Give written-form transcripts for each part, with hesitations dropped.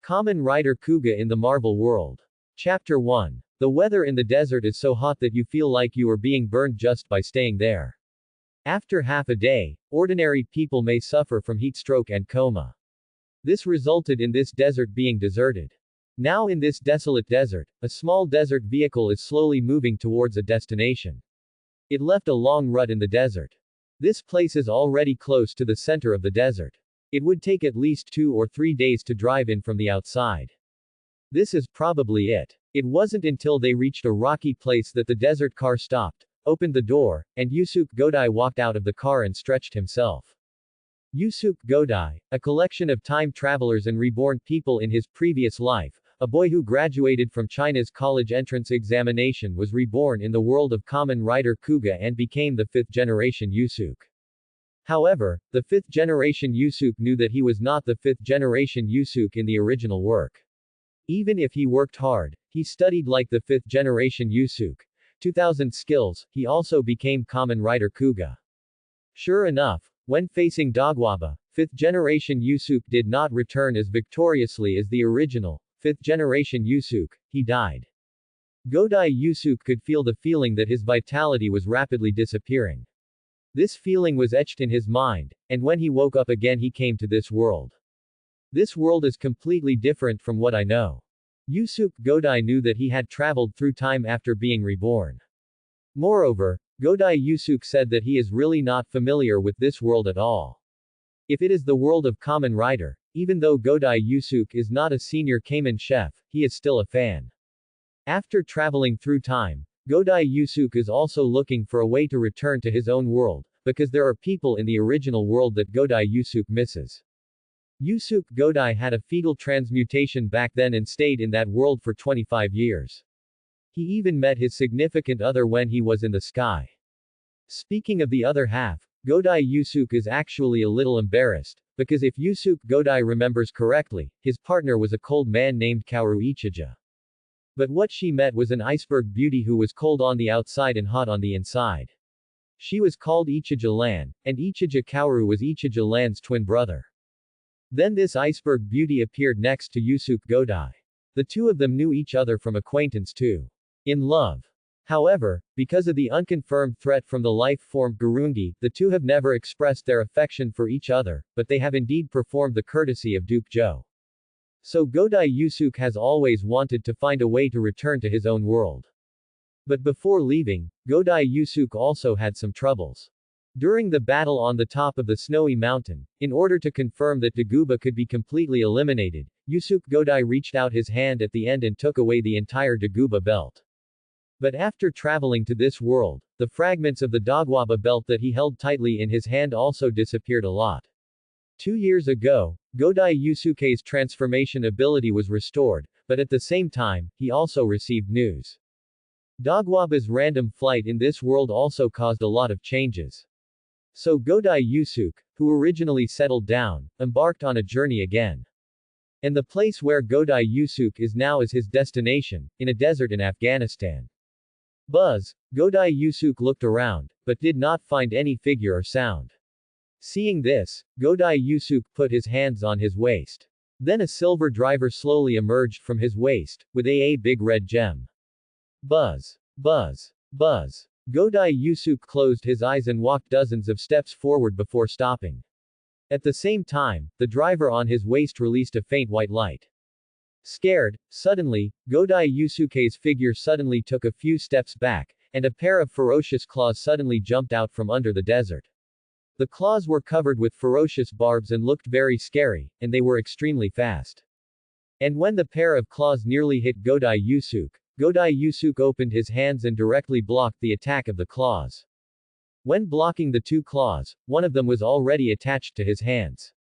Kamen Rider Kuuga in the Marvel World. Chapter 1. The weather in the desert is so hot that you feel like you are being burned just by staying there. After half a day, ordinary people may suffer from heat stroke and coma. This resulted in this desert being deserted. Now in this desolate desert, a small desert vehicle is slowly moving towards a destination. It left a long rut in the desert. This place is already close to the center of the desert. It would take at least 2 or 3 days to drive in from the outside. This is probably it. It wasn't until they reached a rocky place that the desert car stopped, opened the door, and Yusuke Godai walked out of the car and stretched himself. Yusuke Godai, a collection of time travelers and reborn people in his previous life, a boy who graduated from China's college entrance examination, was reborn in the world of Kamen Rider Kuuga and became the 5th generation Yusuke. However, the 5th generation Yusuke knew that he was not the 5th generation Yusuke in the original work. Even if he worked hard, he studied like the 5th generation Yusuke. 2000 skills, he also became Kamen Rider Kuuga. Sure enough, when facing Dogwaba, 5th generation Yusuke did not return as victoriously as the original 5th generation Yusuke. He died. Godai Yusuke could feel the feeling that his vitality was rapidly disappearing. This feeling was etched in his mind, and when he woke up again he came to this world. This world is completely different from what I know. Yusuke Godai knew that he had traveled through time after being reborn. Moreover, Godai Yusuke said that he is really not familiar with this world at all. If it is the world of Kamen Rider, even though Godai Yusuke is not a senior Kamen chef, he is still a fan. After traveling through time, Godai Yusuke is also looking for a way to return to his own world, because there are people in the original world that Godai Yusuke misses. Yusuke Godai had a fetal transmutation back then and stayed in that world for 25 years. He even met his significant other when he was in the sky. Speaking of the other half, Godai Yusuke is actually a little embarrassed, because if Yusuke Godai remembers correctly, his partner was a cold man named Kaoru Ichija. But what she met was an iceberg beauty who was cold on the outside and hot on the inside. She was called Ichija Lan, and Ichija Kaoru was Ichija Lan's twin brother. Then this iceberg beauty appeared next to Yusuke Godai. The two of them knew each other from acquaintance too. In love. However, because of the unconfirmed threat from the life form Gurungi, the two have never expressed their affection for each other, but they have indeed performed the courtesy of Duke Joe. So Godai Yusuke has always wanted to find a way to return to his own world. But before leaving, Godai Yusuke also had some troubles. During the battle on the top of the snowy mountain, in order to confirm that Daguba could be completely eliminated, Yusuke Godai reached out his hand at the end and took away the entire Daguba belt. But after traveling to this world, the fragments of the Dogwaba belt that he held tightly in his hand also disappeared a lot. 2 years ago, Godai Yusuke's transformation ability was restored, but at the same time, he also received news. Dogwaba's random flight in this world also caused a lot of changes. So Godai Yusuke, who originally settled down, embarked on a journey again. And the place where Godai Yusuke is now is his destination, in a desert in Afghanistan. Godai Yusuke looked around, but did not find any figure or sound. Seeing this, Godai Yusuke put his hands on his waist. Then a silver driver slowly emerged from his waist, with a big red gem. Buzz. Buzz. Buzz. Godai Yusuke closed his eyes and walked dozens of steps forward before stopping. At the same time, the driver on his waist released a faint white light. Scared, suddenly, Godai Yusuke's figure suddenly took a few steps back, and a pair of ferocious claws suddenly jumped out from under the desert. The claws were covered with ferocious barbs and looked very scary, and they were extremely fast. And when the pair of claws nearly hit Godai Yusuke opened his hands and directly blocked the attack of the claws. When blocking the two claws, one of them was already attached to his hands.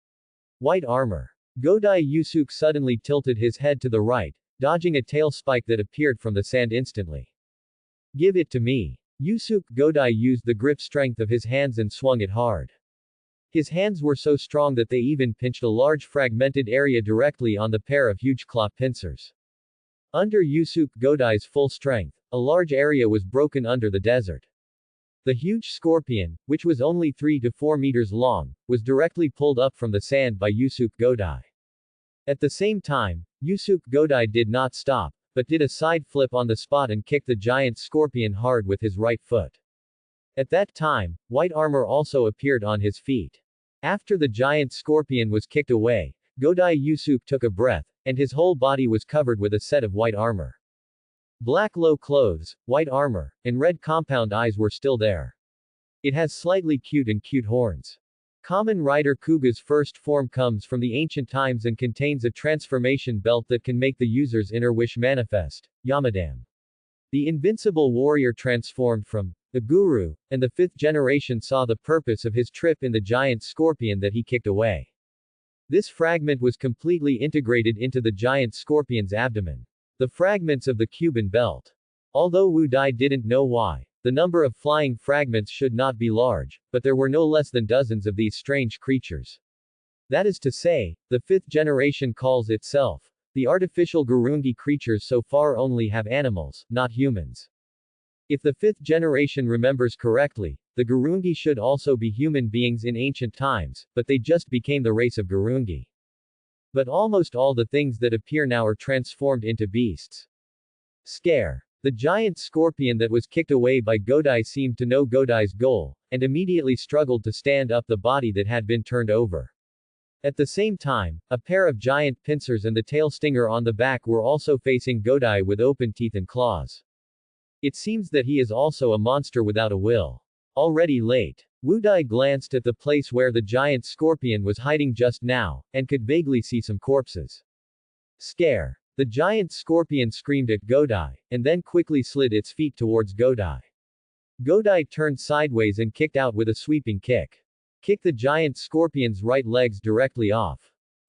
White armor. Godai Yusuke suddenly tilted his head to the right, dodging a tail spike that appeared from the sand instantly. Give it to me. Yusuke Godai used the grip strength of his hands and swung it hard. His hands were so strong that they even pinched a large fragmented area directly on the pair of huge claw pincers. Under Yusuke Godai's full strength, a large area was broken under the desert. The huge scorpion, which was only 3 to 4 meters long, was directly pulled up from the sand by Yusuke Godai. At the same time, Yusuke Godai did not stop, but did a side flip on the spot and kicked the giant scorpion hard with his right foot. At that time, white armor also appeared on his feet. After the giant scorpion was kicked away, Godai Yusuke took a breath, and his whole body was covered with a set of white armor. Black low clothes, white armor, and red compound eyes were still there. It has slightly cute horns. Kamen Rider Kuuga's first form comes from the ancient times and contains a transformation belt that can make the user's inner wish manifest, Yamadam. The invincible warrior transformed from the guru, and the 5th generation saw the purpose of his trip in the giant scorpion that he kicked away. This fragment was completely integrated into the giant scorpion's abdomen. The fragments of the Cuban belt. Although Wu Dai didn't know why, the number of flying fragments should not be large, but there were no less than dozens of these strange creatures. That is to say, the 5th generation calls itself. The artificial Gurungi creatures so far only have animals, not humans. If the 5th generation remembers correctly, the Gurungi should also be human beings in ancient times, but they just became the race of Gurungi. But almost all the things that appear now are transformed into beasts. Scare. The giant scorpion that was kicked away by Godai seemed to know Godai's goal, and immediately struggled to stand up the body that had been turned over. At the same time, a pair of giant pincers and the tail stinger on the back were also facing Godai with open teeth and claws. It seems that he is also a monster without a will. Already late. Wu Dai glanced at the place where the giant scorpion was hiding just now, and could vaguely see some corpses. Scare. The giant scorpion screamed at Godai, and then quickly slid its feet towards Godai. Godai turned sideways and kicked out with a sweeping kick. Kick the giant scorpion's right legs directly off.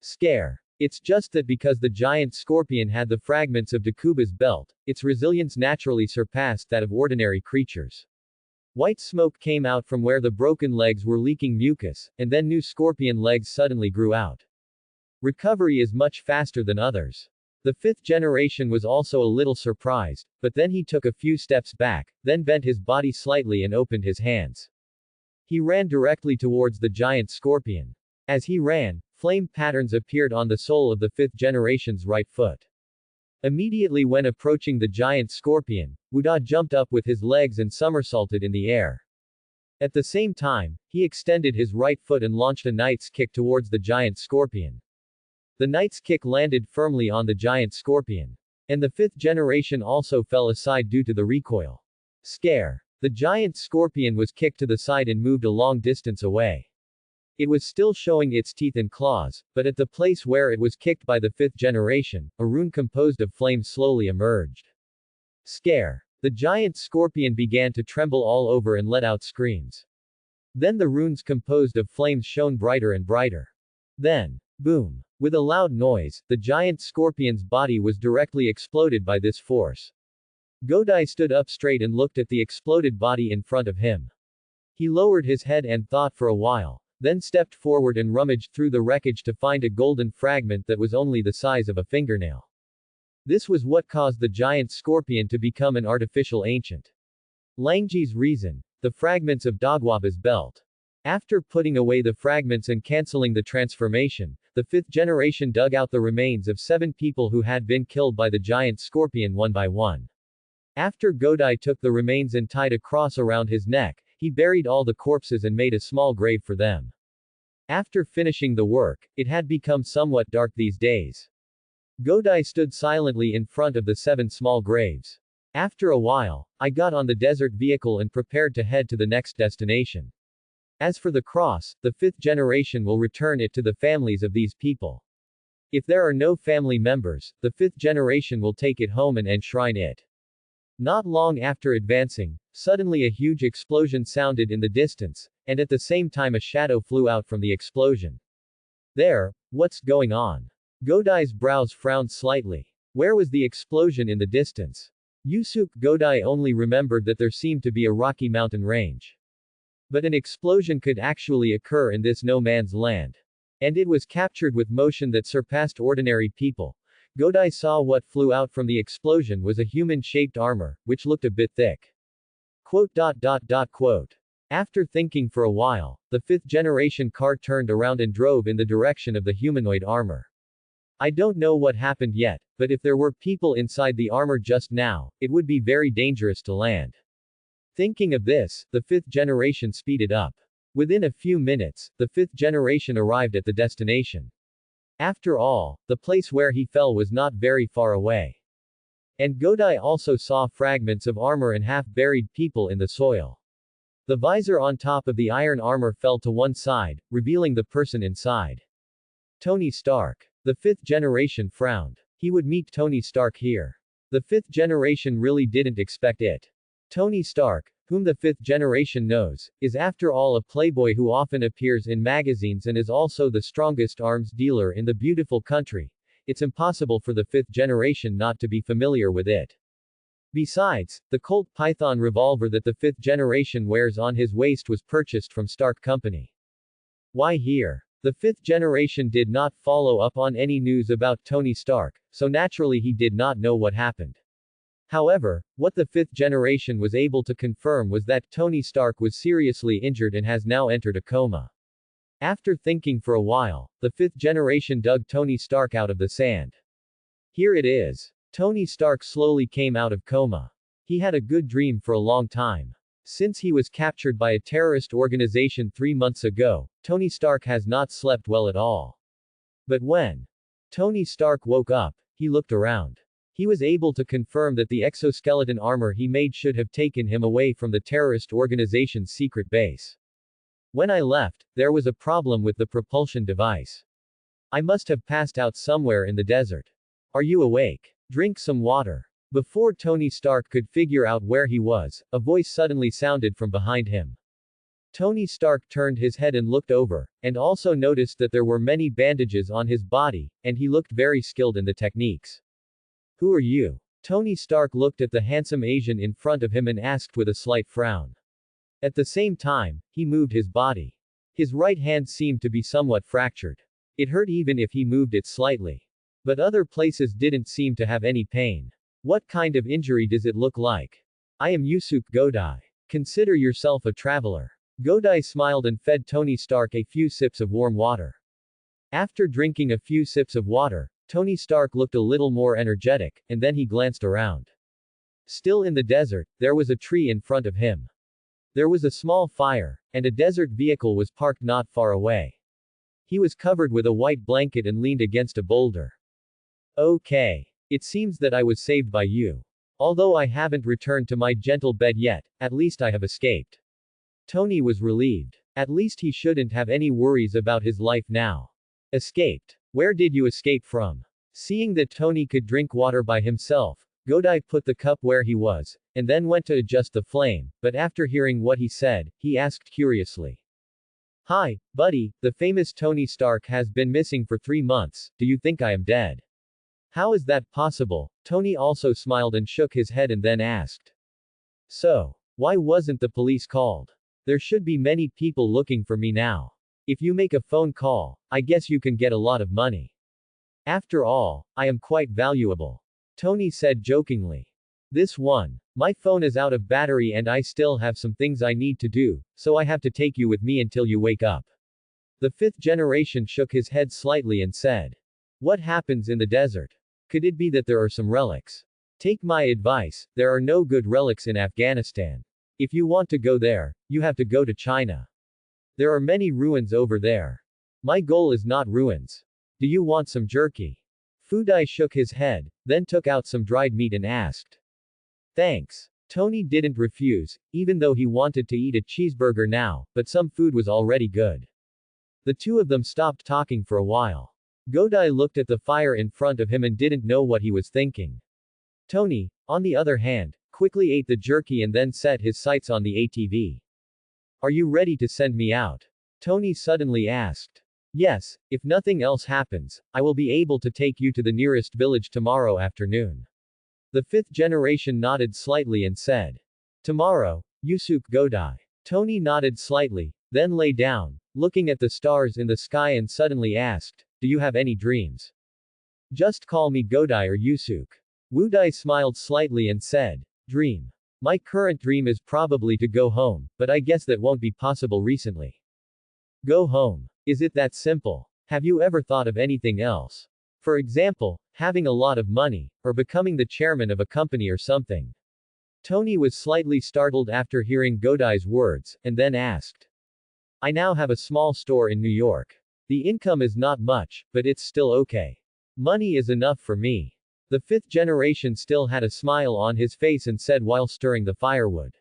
Scare. It's just that because the giant scorpion had the fragments of Dakuba's belt, its resilience naturally surpassed that of ordinary creatures. White smoke came out from where the broken legs were leaking mucus, and then new scorpion legs suddenly grew out. Recovery is much faster than others. The 5th generation was also a little surprised, but then he took a few steps back, then bent his body slightly and opened his hands. He ran directly towards the giant scorpion. As he ran, flame patterns appeared on the sole of the 5th generation's right foot. Immediately when approaching the giant scorpion, Wuda jumped up with his legs and somersaulted in the air. At the same time, he extended his right foot and launched a knight's kick towards the giant scorpion. The knight's kick landed firmly on the giant scorpion. And the 5th generation also fell aside due to the recoil. Scare. The giant scorpion was kicked to the side and moved a long distance away. It was still showing its teeth and claws, but at the place where it was kicked by the 5th generation, a rune composed of flames slowly emerged. Scare. The giant scorpion began to tremble all over and let out screams. Then the runes composed of flames shone brighter and brighter. Then, boom. With a loud noise, the giant scorpion's body was directly exploded by this force. Godai stood up straight and looked at the exploded body in front of him. He lowered his head and thought for a while, then stepped forward and rummaged through the wreckage to find a golden fragment that was only the size of a fingernail. This was what caused the giant scorpion to become an artificial ancient. Langji's reason: the fragments of Dagwaba's belt. After putting away the fragments and cancelling the transformation, the 5th generation dug out the remains of 7 people who had been killed by the giant scorpion one by one. After Godai took the remains and tied a cross around his neck, he buried all the corpses and made a small grave for them. After finishing the work, it had become somewhat dark these days. Godai stood silently in front of the 7 small graves. After a while, I got on the desert vehicle and prepared to head to the next destination. As for the cross, the 5th generation will return it to the families of these people. If there are no family members, the 5th generation will take it home and enshrine it. Not long after advancing, suddenly a huge explosion sounded in the distance, and at the same time a shadow flew out from the explosion. There, what's going on? Godai's brows frowned slightly. Where was the explosion in the distance? Yusuke Godai only remembered that there seemed to be a rocky mountain range. But an explosion could actually occur in this no-man's land. And it was captured with motion that surpassed ordinary people. Godai saw what flew out from the explosion was a human-shaped armor, which looked a bit thick. Quote. After thinking for a while, the 5th generation car turned around and drove in the direction of the humanoid armor. I don't know what happened yet, but if there were people inside the armor just now, it would be very dangerous to land. Thinking of this, the fifth generation speeded up. Within a few minutes, the fifth generation arrived at the destination. After all, the place where he fell was not very far away. And Godai also saw fragments of armor and half-buried people in the soil. The visor on top of the iron armor fell to one side, revealing the person inside. Tony Stark. The fifth generation frowned. He would meet Tony Stark here. The fifth generation really didn't expect it. Tony Stark, whom the fifth generation knows, is after all a playboy who often appears in magazines and is also the strongest arms dealer in the beautiful country. It's impossible for the fifth generation not to be familiar with it. Besides, the Colt Python revolver that the fifth generation wears on his waist was purchased from Stark Company. Why here? The fifth generation did not follow up on any news about Tony Stark, so naturally he did not know what happened. However, what the fifth generation was able to confirm was that Tony Stark was seriously injured and has now entered a coma. After thinking for a while, the fifth generation dug Tony Stark out of the sand. Here it is. Tony Stark slowly came out of coma. He had a good dream for a long time. Since he was captured by a terrorist organization 3 months ago, Tony Stark has not slept well at all. But when Tony Stark woke up, he looked around. He was able to confirm that the exoskeleton armor he made should have taken him away from the terrorist organization's secret base. When I left, there was a problem with the propulsion device. I must have passed out somewhere in the desert. Are you awake? Drink some water. Before Tony Stark could figure out where he was, a voice suddenly sounded from behind him. Tony Stark turned his head and looked over, and also noticed that there were many bandages on his body, and he looked very skilled in the techniques. Who are you? Tony Stark looked at the handsome Asian in front of him and asked with a slight frown. At the same time, he moved his body. His right hand seemed to be somewhat fractured. It hurt even if he moved it slightly. But other places didn't seem to have any pain. What kind of injury does it look like? I am Yusuke Godai. Consider yourself a traveler. Godai smiled and fed Tony Stark a few sips of warm water. After drinking a few sips of water, Tony Stark looked a little more energetic, and then he glanced around. Still in the desert, there was a tree in front of him. There was a small fire, and a desert vehicle was parked not far away. He was covered with a white blanket and leaned against a boulder. Okay. It seems that I was saved by you. Although I haven't returned to my gentle bed yet, at least I have escaped. Tony was relieved. At least he shouldn't have any worries about his life now. Escaped. Where did you escape from? Seeing that Tony could drink water by himself, Godai put the cup where he was, and then went to adjust the flame, but after hearing what he said, he asked curiously. Hi, buddy, the famous Tony Stark has been missing for 3 months, do you think I am dead? How is that possible? Tony also smiled and shook his head and then asked. So, why wasn't the police called? There should be many people looking for me now. If you make a phone call, I guess you can get a lot of money. After all, I am quite valuable. Tony said jokingly. My phone is out of battery and I still have some things I need to do, so I have to take you with me until you wake up. The fifth generation shook his head slightly and said. What happens in the desert? Could it be that there are some relics? Take my advice, there are no good relics in Afghanistan. If you want to go there, you have to go to China. There are many ruins over there. My goal is not ruins. Do you want some jerky? Fudai shook his head, then took out some dried meat and asked. Thanks. Tony didn't refuse, even though he wanted to eat a cheeseburger now, but some food was already good. The two of them stopped talking for a while. Godai looked at the fire in front of him and didn't know what he was thinking. Tony, on the other hand, quickly ate the jerky and then set his sights on the ATV. Are you ready to send me out? Tony suddenly asked. Yes, if nothing else happens, I will be able to take you to the nearest village tomorrow afternoon. The fifth generation nodded slightly and said. Tomorrow, Yusuke Godai. Tony nodded slightly, then lay down, looking at the stars in the sky and suddenly asked. Do you have any dreams? Just call me Godai or Yusuke. Wudai smiled slightly and said. Dream. My current dream is probably to go home, but I guess that won't be possible recently. Go home. Is it that simple? Have you ever thought of anything else? For example, having a lot of money, or becoming the chairman of a company or something. Tony was slightly startled after hearing Godai's words, and then asked. I now have a small store in New York. The income is not much, but it's still okay. Money is enough for me. The fifth generation still had a smile on his face and said while stirring the firewood.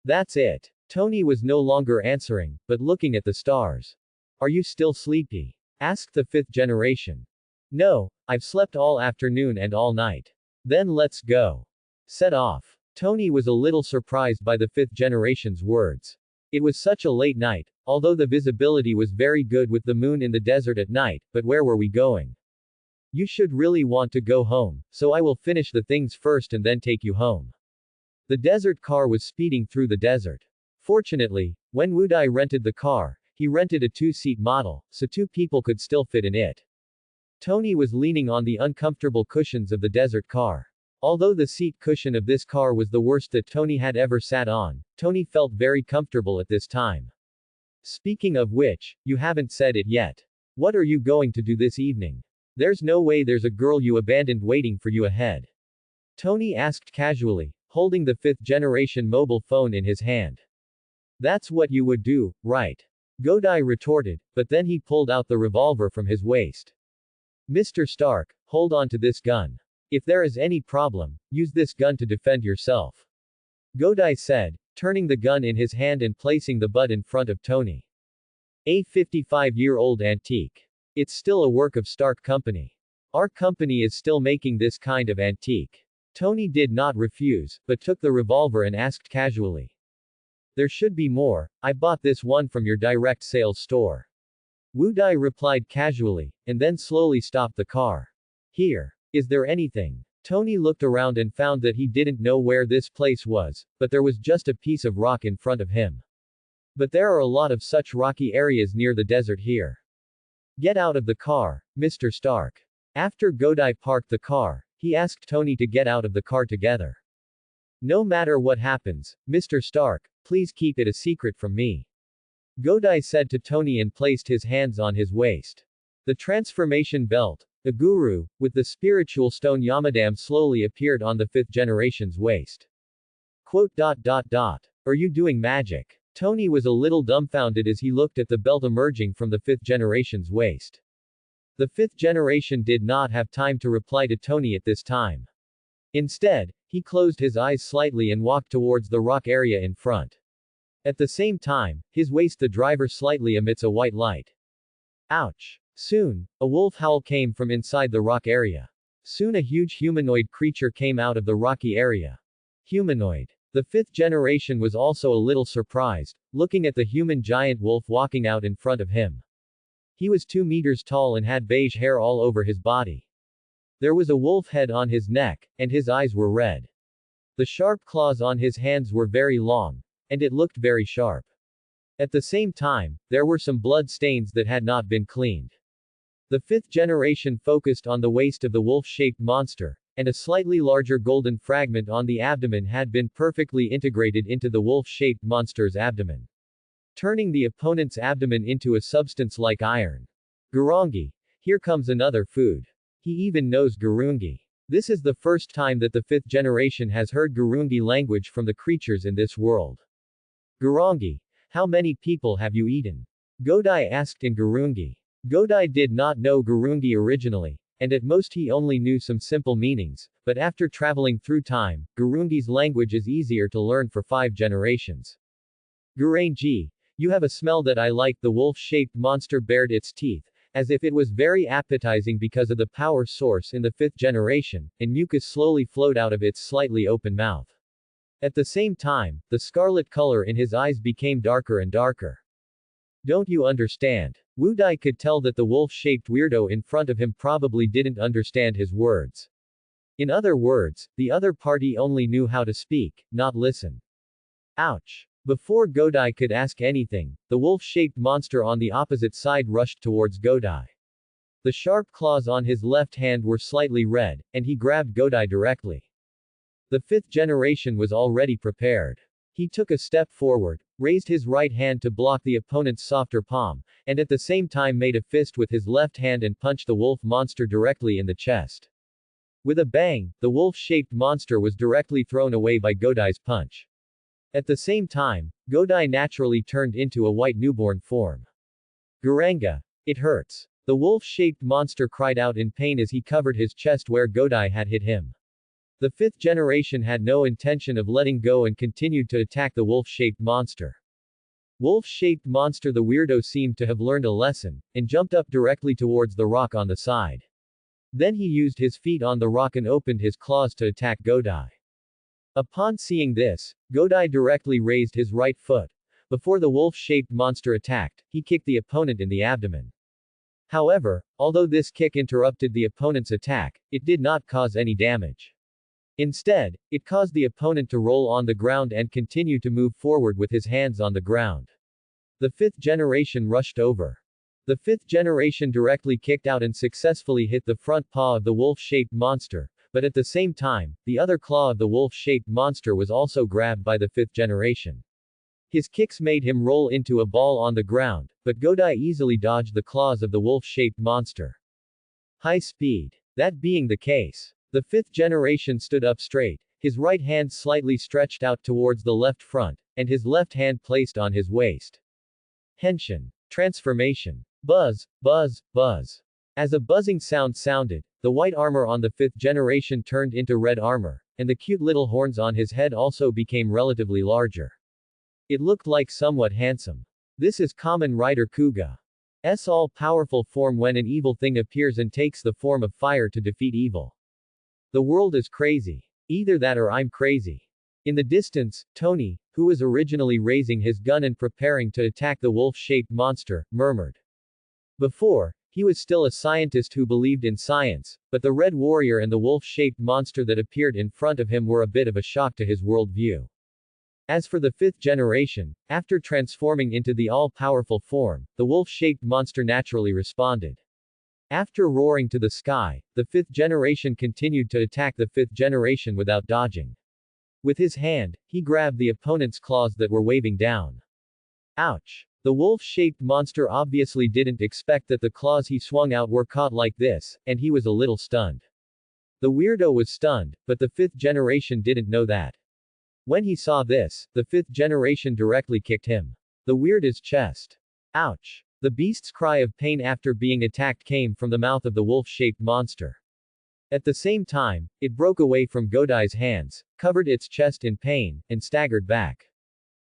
That's it. Tony was no longer answering, but looking at the stars. Are you still sleepy? Asked the fifth generation. No, I've slept all afternoon and all night. Then let's go. Set off. Tony was a little surprised by the fifth generation's words. It was such a late night, although the visibility was very good with the moon in the desert at night, but where were we going? You should really want to go home, so I will finish the things first and then take you home. The desert car was speeding through the desert. Fortunately, when Wudai rented the car, he rented a two-seat model, so two people could still fit in it. Tony was leaning on the uncomfortable cushions of the desert car. Although the seat cushion of this car was the worst that Tony had ever sat on, Tony felt very comfortable at this time. Speaking of which, you haven't said it yet. What are you going to do this evening? There's no way there's a girl you abandoned waiting for you ahead. Tony asked casually, holding the fifth generation mobile phone in his hand. That's what you would do, right? Godai retorted, but then he pulled out the revolver from his waist. Mr. Stark, hold on to this gun. If there is any problem, use this gun to defend yourself. Godai said, turning the gun in his hand and placing the butt in front of Tony. A 55-year-old antique. It's still a work of Stark Company. Our company is still making this kind of antique. Tony did not refuse, but took the revolver and asked casually. There should be more, I bought this one from your direct sales store. Wudai replied casually, and then slowly stopped the car. Here. Is there anything? Tony looked around and found that he didn't know where this place was, but there was just a piece of rock in front of him. But there are a lot of such rocky areas near the desert here. Get out of the car, Mr. Stark. After Godai parked the car, he asked Tony to get out of the car together. No matter what happens, Mr. Stark, please keep it a secret from me. Godai said to Tony and placed his hands on his waist. The transformation belt, a guru, with the spiritual stone Yamadam slowly appeared on the fifth generation's waist. Are you doing magic? Tony was a little dumbfounded as he looked at the belt emerging from the fifth generation's waist. The fifth generation did not have time to reply to Tony at this time. Instead, he closed his eyes slightly and walked towards the rock area in front. At the same time, his waist the driver slightly emits a white light. Ouch! Soon, a wolf howl came from inside the rock area. Soon a huge humanoid creature came out of the rocky area. Humanoid. The fifth generation was also a little surprised, looking at the human giant wolf walking out in front of him. He was 2 meters tall and had beige hair all over his body. There was a wolf head on his neck, and his eyes were red. The sharp claws on his hands were very long, and it looked very sharp. At the same time, there were some blood stains that had not been cleaned. The fifth generation focused on the waist of the wolf-shaped monster, and a slightly larger golden fragment on the abdomen had been perfectly integrated into the wolf-shaped monster's abdomen, turning the opponent's abdomen into a substance like iron. Gurungi. Here comes another food. He even knows Gurungi. This is the first time that the fifth generation has heard Gurungi language from the creatures in this world. Gurungi. How many people have you eaten? Godai asked in Gurungi. Godai did not know Gurungi originally, and at most he only knew some simple meanings, but after traveling through time, Gurungi's language is easier to learn for 5 generations. Gurangi. You have a smell that I like. The wolf-shaped monster bared its teeth, as if it was very appetizing because of the power source in the 5th generation, and mucus slowly flowed out of its slightly open mouth. At the same time, the scarlet color in his eyes became darker and darker. Don't you understand? Wudai could tell that the wolf-shaped weirdo in front of him probably didn't understand his words. In other words, the other party only knew how to speak, not listen. Ouch! Before Godai could ask anything, the wolf-shaped monster on the opposite side rushed towards Godai. The sharp claws on his left hand were slightly red, and he grabbed Godai directly. The 5th generation was already prepared. He took a step forward, raised his right hand to block the opponent's softer palm, and at the same time made a fist with his left hand and punched the wolf monster directly in the chest. With a bang, the wolf-shaped monster was directly thrown away by Godai's punch. At the same time, Godai naturally turned into a white newborn form. Guranga. It hurts. The wolf-shaped monster cried out in pain as he covered his chest where Godai had hit him. The fifth generation had no intention of letting go and continued to attack the wolf-shaped monster. Wolf-shaped monster. The weirdo seemed to have learned a lesson, and jumped up directly towards the rock on the side. Then he used his feet on the rock and opened his claws to attack Godai. Upon seeing this, Godai directly raised his right foot. Before the wolf-shaped monster attacked, he kicked the opponent in the abdomen. However, although this kick interrupted the opponent's attack, it did not cause any damage. Instead, it caused the opponent to roll on the ground and continue to move forward with his hands on the ground. The fifth generation rushed over. The fifth generation directly kicked out and successfully hit the front paw of the wolf-shaped monster, but at the same time, the other claw of the wolf-shaped monster was also grabbed by the fifth generation. His kicks made him roll into a ball on the ground, but Godai easily dodged the claws of the wolf-shaped monster. High speed. That being the case, the fifth generation stood up straight, his right hand slightly stretched out towards the left front, and his left hand placed on his waist. Henshin. Transformation. Buzz, buzz, buzz. As a buzzing sound sounded, the white armor on the fifth generation turned into red armor, and the cute little horns on his head also became relatively larger. It looked like somewhat handsome. This is Kamen Rider Kuuga's all-powerful form when an evil thing appears and takes the form of fire to defeat evil. The world is crazy. Either that or I'm crazy. In the distance, Tony, who was originally raising his gun and preparing to attack the wolf-shaped monster, murmured. Before, he was still a scientist who believed in science, but the Red Warrior and the wolf-shaped monster that appeared in front of him were a bit of a shock to his worldview. As for the fifth generation, after transforming into the all-powerful form, the wolf-shaped monster naturally responded. After roaring to the sky, the fifth generation continued to attack the fifth generation without dodging. With his hand, he grabbed the opponent's claws that were waving down. Ouch! The wolf-shaped monster obviously didn't expect that the claws he swung out were caught like this, and he was a little stunned. The weirdo was stunned, but the fifth generation didn't know that. When he saw this, the fifth generation directly kicked him. The weird's chest. Ouch! The beast's cry of pain after being attacked came from the mouth of the wolf-shaped monster. At the same time, it broke away from Godai's hands, covered its chest in pain, and staggered back.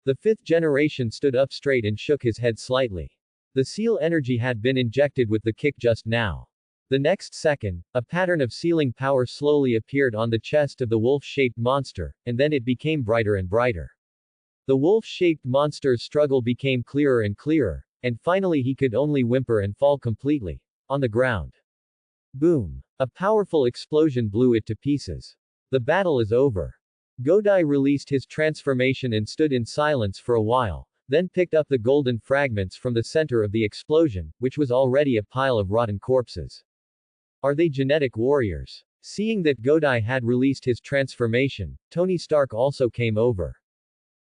The fifth generation stood up straight and shook his head slightly. The seal energy had been injected with the kick just now. The next second, a pattern of sealing power slowly appeared on the chest of the wolf-shaped monster, and then it became brighter and brighter. The wolf-shaped monster's struggle became clearer and clearer, and finally he could only whimper and fall completely on the ground. Boom! A powerful explosion blew it to pieces. The battle is over. Godai released his transformation and stood in silence for a while, then picked up the golden fragments from the center of the explosion, which was already a pile of rotten corpses. Are they genetic warriors? Seeing that Godai had released his transformation, Tony Stark also came over.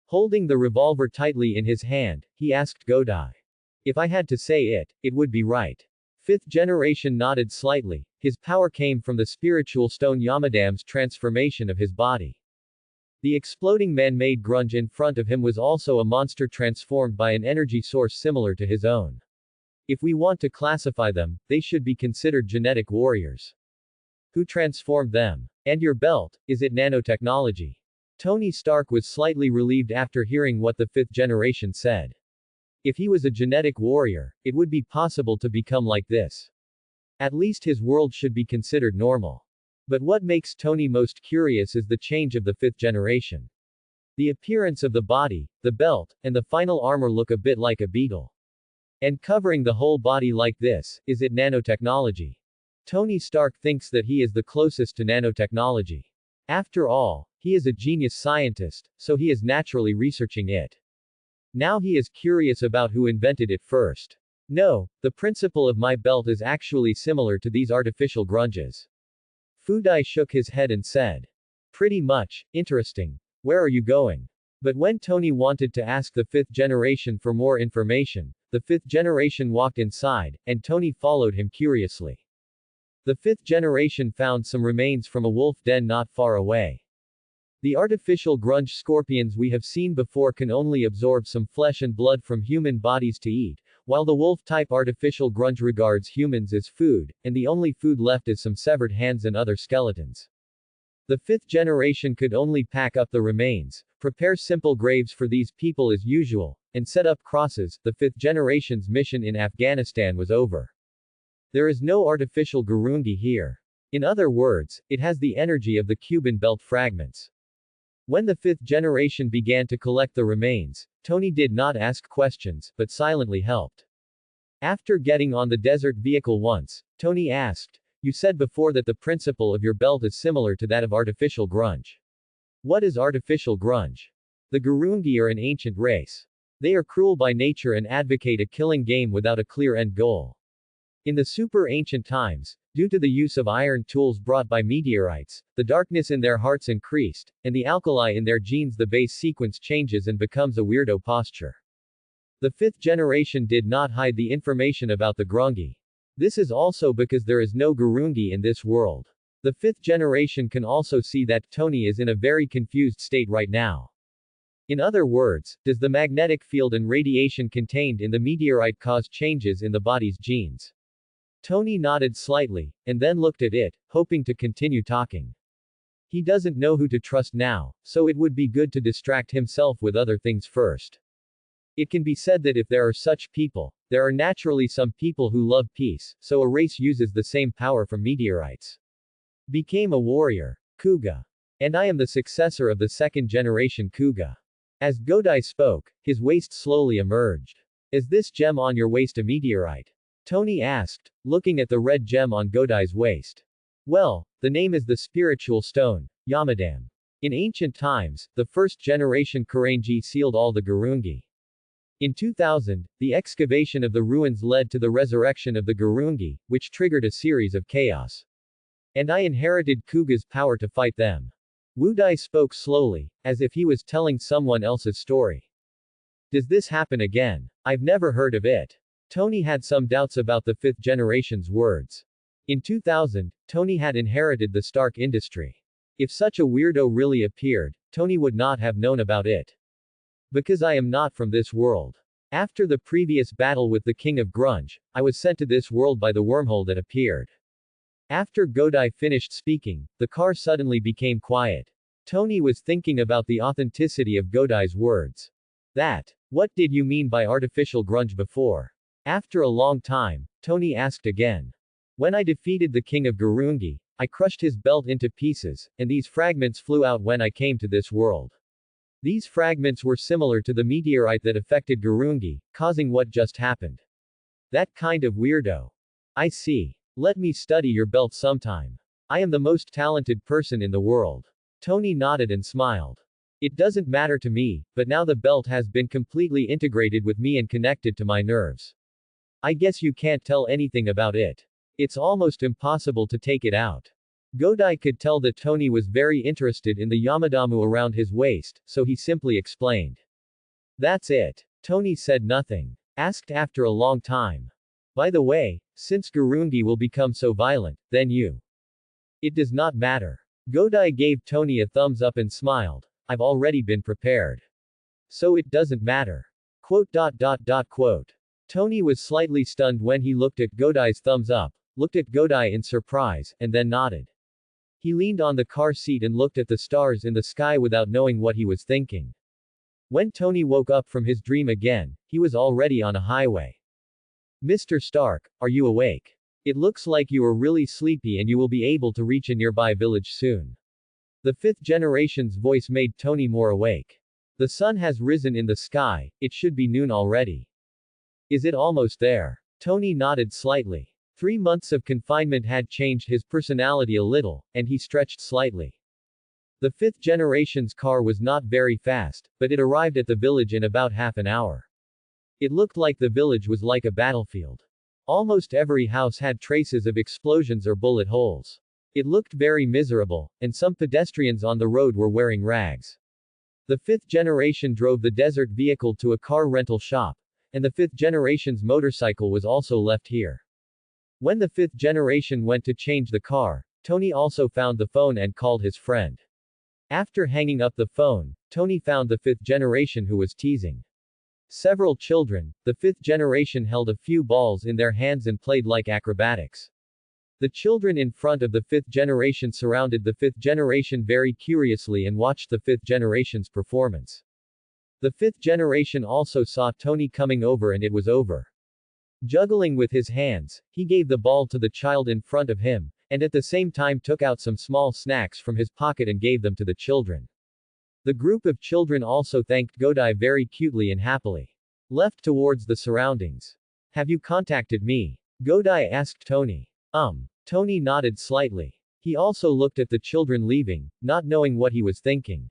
Holding the revolver tightly in his hand, he asked Godai. If I had to say it, it would be right. Fifth generation nodded slightly. His power came from the spiritual stone Yamadam's transformation of his body. The exploding man-made grunge in front of him was also a monster transformed by an energy source similar to his own. If we want to classify them, they should be considered genetic warriors. Who transformed them? And your belt, is it nanotechnology? Tony Stark was slightly relieved after hearing what the fifth generation said. If he was a genetic warrior, it would be possible to become like this. At least his world should be considered normal. But what makes Tony most curious is the change of the fifth generation. The appearance of the body, the belt, and the final armor look a bit like a beetle. And covering the whole body like this, is it nanotechnology? Tony Stark thinks that he is the closest to nanotechnology. After all, he is a genius scientist, so he is naturally researching it. Now he is curious about who invented it first. No, the principle of my belt is actually similar to these artificial grunges. Fudai shook his head and said. Pretty much, interesting. Where are you going? But when Tony wanted to ask the fifth generation for more information, the fifth generation walked inside, and Tony followed him curiously. The fifth generation found some remains from a wolf den not far away. The artificial grunge scorpions we have seen before can only absorb some flesh and blood from human bodies to eat, while the wolf-type artificial grunge regards humans as food, and the only food left is some severed hands and other skeletons. The fifth generation could only pack up the remains, prepare simple graves for these people as usual, and set up crosses. The fifth generation's mission in Afghanistan was over. There is no artificial Gurungi here. In other words, it has the energy of the Cuban belt fragments. When the fifth generation began to collect the remains, Tony did not ask questions, but silently helped. After getting on the desert vehicle once, Tony asked, "You said before that the principle of your belt is similar to that of artificial grunge. What is artificial grunge?" The Gurungi are an ancient race. They are cruel by nature and advocate a killing game without a clear end goal. In the super ancient times, due to the use of iron tools brought by meteorites, the darkness in their hearts increased, and the alkali in their genes, the base sequence changes and becomes a weirdo posture. The fifth generation did not hide the information about the Grungi. This is also because there is no Gurungi in this world. The fifth generation can also see that Tony is in a very confused state right now. In other words, does the magnetic field and radiation contained in the meteorite cause changes in the body's genes? Tony nodded slightly, and then looked at it, hoping to continue talking. He doesn't know who to trust now, so it would be good to distract himself with other things first. It can be said that if there are such people, there are naturally some people who love peace, so a race uses the same power from meteorites. Became a warrior. Kuuga. And I am the successor of the second generation Kuuga. As Godai spoke, his waist slowly emerged. Is this gem on your waist a meteorite? Tony asked, looking at the red gem on Godai's waist. Well, the name is the spiritual stone, Yamadam. In ancient times, the first generation Kurangi sealed all the Gurungi. In 2000, the excavation of the ruins led to the resurrection of the Gurungi, which triggered a series of chaos. And I inherited Kuuga's power to fight them. Wudai spoke slowly, as if he was telling someone else's story. Does this happen again? I've never heard of it. Tony had some doubts about the fifth generation's words. In 2000, Tony had inherited the Stark industry. If such a weirdo really appeared, Tony would not have known about it. Because I am not from this world. After the previous battle with the King of Grunge, I was sent to this world by the wormhole that appeared. After Godai finished speaking, the car suddenly became quiet. Tony was thinking about the authenticity of Godai's words. What did you mean by artificial grunge before? After a long time, Tony asked again. When I defeated the King of Gurungi, I crushed his belt into pieces, and these fragments flew out when I came to this world. These fragments were similar to the meteorite that affected Gurungi, causing what just happened. That kind of weirdo. I see. Let me study your belt sometime. I am the most talented person in the world. Tony nodded and smiled. It doesn't matter to me, but now the belt has been completely integrated with me and connected to my nerves. I guess you can't tell anything about it. It's almost impossible to take it out. Godai could tell that Tony was very interested in the Yamadamu around his waist, so he simply explained. That's it. Tony said nothing. Asked after a long time. By the way, since Gurungi will become so violent, then you. It does not matter. Godai gave Tony a thumbs up and smiled. I've already been prepared. So it doesn't matter. Quote. Tony was slightly stunned when he looked at Godai's thumbs up, looked at Godai in surprise, and then nodded. He leaned on the car seat and looked at the stars in the sky without knowing what he was thinking. When Tony woke up from his dream again, he was already on a highway. Mr. Stark, are you awake? It looks like you are really sleepy and you will be able to reach a nearby village soon. The fifth generation's voice made Tony more awake. The sun has risen in the sky, it should be noon already. Is it almost there? Tony nodded slightly. 3 months of confinement had changed his personality a little, and he stretched slightly. The fifth generation's car was not very fast, but it arrived at the village in about half an hour. It looked like the village was like a battlefield. Almost every house had traces of explosions or bullet holes. It looked very miserable, and some pedestrians on the road were wearing rags. The fifth generation drove the desert vehicle to a car rental shop, and the fifth generation's motorcycle was also left here. When the fifth generation went to change the car, Tony also found the phone and called his friend. After hanging up the phone, Tony found the fifth generation who was teasing several children. The fifth generation held a few balls in their hands and played like acrobatics. The children in front of the fifth generation surrounded the fifth generation very curiously and watched the fifth generation's performance. The fifth generation also saw Tony coming over and it was over. Juggling with his hands, he gave the ball to the child in front of him, and at the same time took out some small snacks from his pocket and gave them to the children. The group of children also thanked Godai very cutely and happily. Left towards the surroundings. Have you contacted me? Godai asked Tony. Tony nodded slightly. He also looked at the children leaving, not knowing what he was thinking.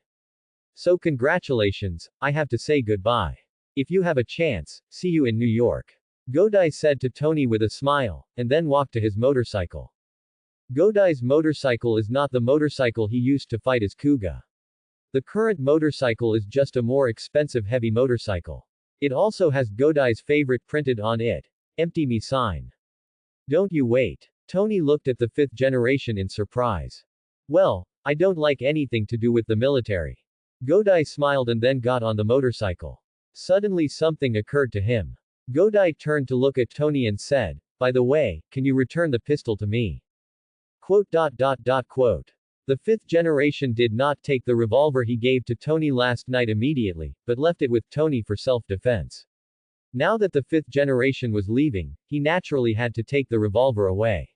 So congratulations, I have to say goodbye. If you have a chance, see you in New York. Godai said to Tony with a smile, and then walked to his motorcycle. Godai's motorcycle is not the motorcycle he used to fight as Kuuga. The current motorcycle is just a more expensive heavy motorcycle. It also has Godai's favorite printed on it, "Empty me" sign. Don't you wait. Tony looked at the fifth generation in surprise. Well, I don't like anything to do with the military. Godai smiled and then got on the motorcycle. Suddenly something occurred to him. Godai turned to look at Tony and said, "By the way, can you return the pistol to me?" The fifth generation did not take the revolver he gave to Tony last night immediately, but left it with Tony for self-defense. Now that the fifth generation was leaving, he naturally had to take the revolver away.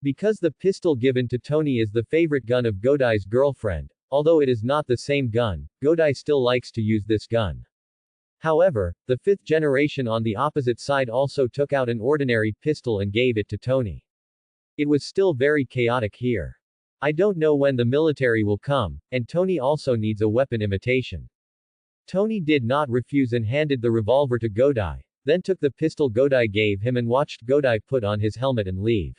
Because the pistol given to Tony is the favorite gun of Godai's girlfriend, although it is not the same gun, Godai still likes to use this gun. However, the fifth generation on the opposite side also took out an ordinary pistol and gave it to Tony. It was still very chaotic here. I don't know when the military will come, and Tony also needs a weapon imitation. Tony did not refuse and handed the revolver to Godai, then took the pistol Godai gave him and watched Godai put on his helmet and leave.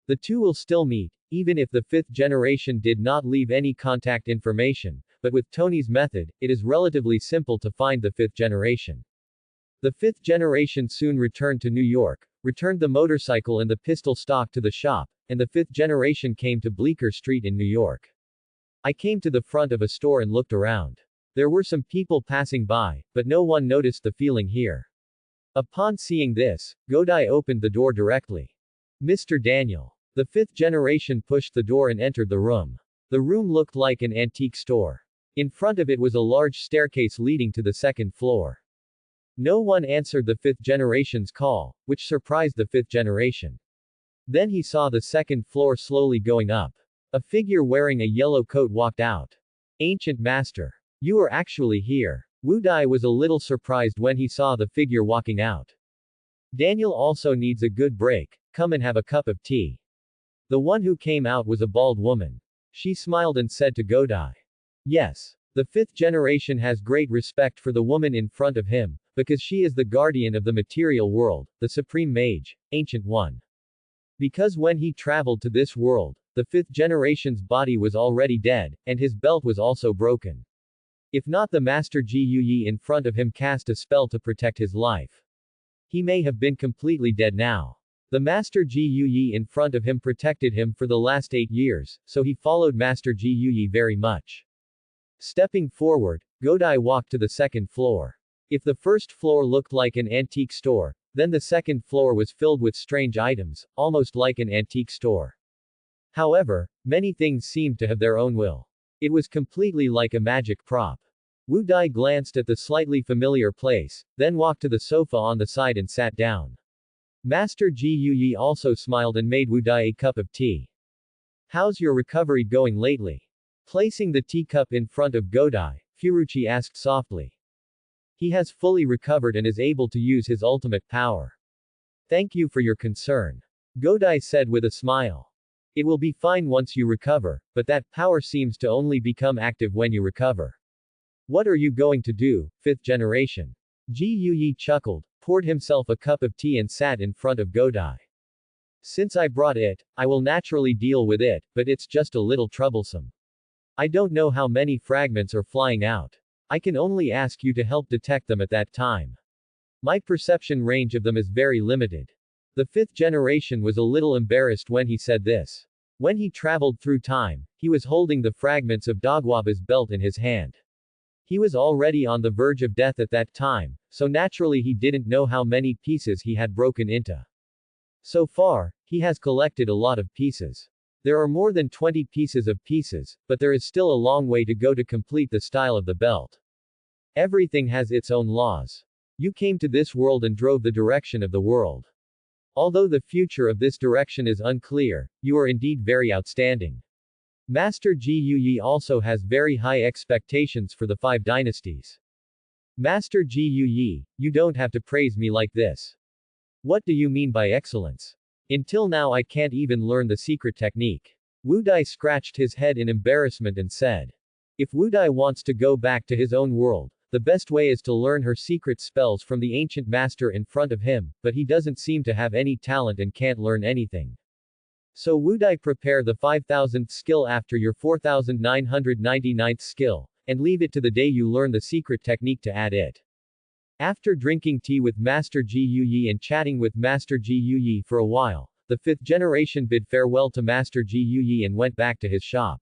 The two will still meet, even if the fifth generation did not leave any contact information, but with Tony's method, it is relatively simple to find the fifth generation. The fifth generation soon returned to New York, returned the motorcycle and the pistol stock to the shop, and the fifth generation came to Bleecker Street in New York. I came to the front of a store and looked around. There were some people passing by, but no one noticed the feeling here. Upon seeing this, Godai opened the door directly. Mr. Daniel. The fifth generation pushed the door and entered the room. The room looked like an antique store. In front of it was a large staircase leading to the second floor. No one answered the fifth generation's call, which surprised the fifth generation. Then he saw the second floor slowly going up. A figure wearing a yellow coat walked out. Ancient Master. You are actually here. Wudai was a little surprised when he saw the figure walking out. Daniel also needs a good break, come and have a cup of tea. The one who came out was a bald woman. She smiled and said to Godai. Yes. The fifth generation has great respect for the woman in front of him, because she is the guardian of the material world, the supreme mage, ancient one. Because when he traveled to this world, the fifth generation's body was already dead, and his belt was also broken. If not, the Master Gui in front of him cast a spell to protect his life. He may have been completely dead now. The Master Gui in front of him protected him for the last 8 years, so he followed Master Gui very much. Stepping forward, Godai walked to the second floor. If the first floor looked like an antique store, then the second floor was filled with strange items, almost like an antique store. However, many things seemed to have their own will. It was completely like a magic prop. Wudai glanced at the slightly familiar place, then walked to the sofa on the side and sat down. Master Gui also smiled and made Wudai a cup of tea. How's your recovery going lately? Placing the teacup in front of Godai, Furuichi asked softly. He has fully recovered and is able to use his ultimate power. Thank you for your concern. Godai said with a smile. It will be fine once you recover, but that power seems to only become active when you recover. What are you going to do, fifth generation? Gui chuckled, poured himself a cup of tea and sat in front of Godai. Since I brought it, I will naturally deal with it, but it's just a little troublesome. I don't know how many fragments are flying out. I can only ask you to help detect them at that time. My perception range of them is very limited. The fifth generation was a little embarrassed when he said this. When he traveled through time, he was holding the fragments of Dagwaba's belt in his hand. He was already on the verge of death at that time, so naturally he didn't know how many pieces he had broken into. So far, he has collected a lot of pieces. There are more than 20 pieces of pieces, but there is still a long way to go to complete the style of the belt. Everything has its own laws. You came to this world and drove the direction of the world. Although the future of this direction is unclear, you are indeed very outstanding. Master Ji also has very high expectations for the 5 dynasties. Master Ji, you don't have to praise me like this. What do you mean by excellence? Until now I can't even learn the secret technique. Wu Dai scratched his head in embarrassment and said. If Wu Dai wants to go back to his own world, the best way is to learn her secret spells from the ancient master in front of him, but he doesn't seem to have any talent and can't learn anything. So Wu Dai prepare the 5000th skill after your 4999th skill, and leave it to the day you learn the secret technique to add it. After drinking tea with Master Ji and chatting with Master Ji for a while, the 5th generation bid farewell to Master Ji and went back to his shop.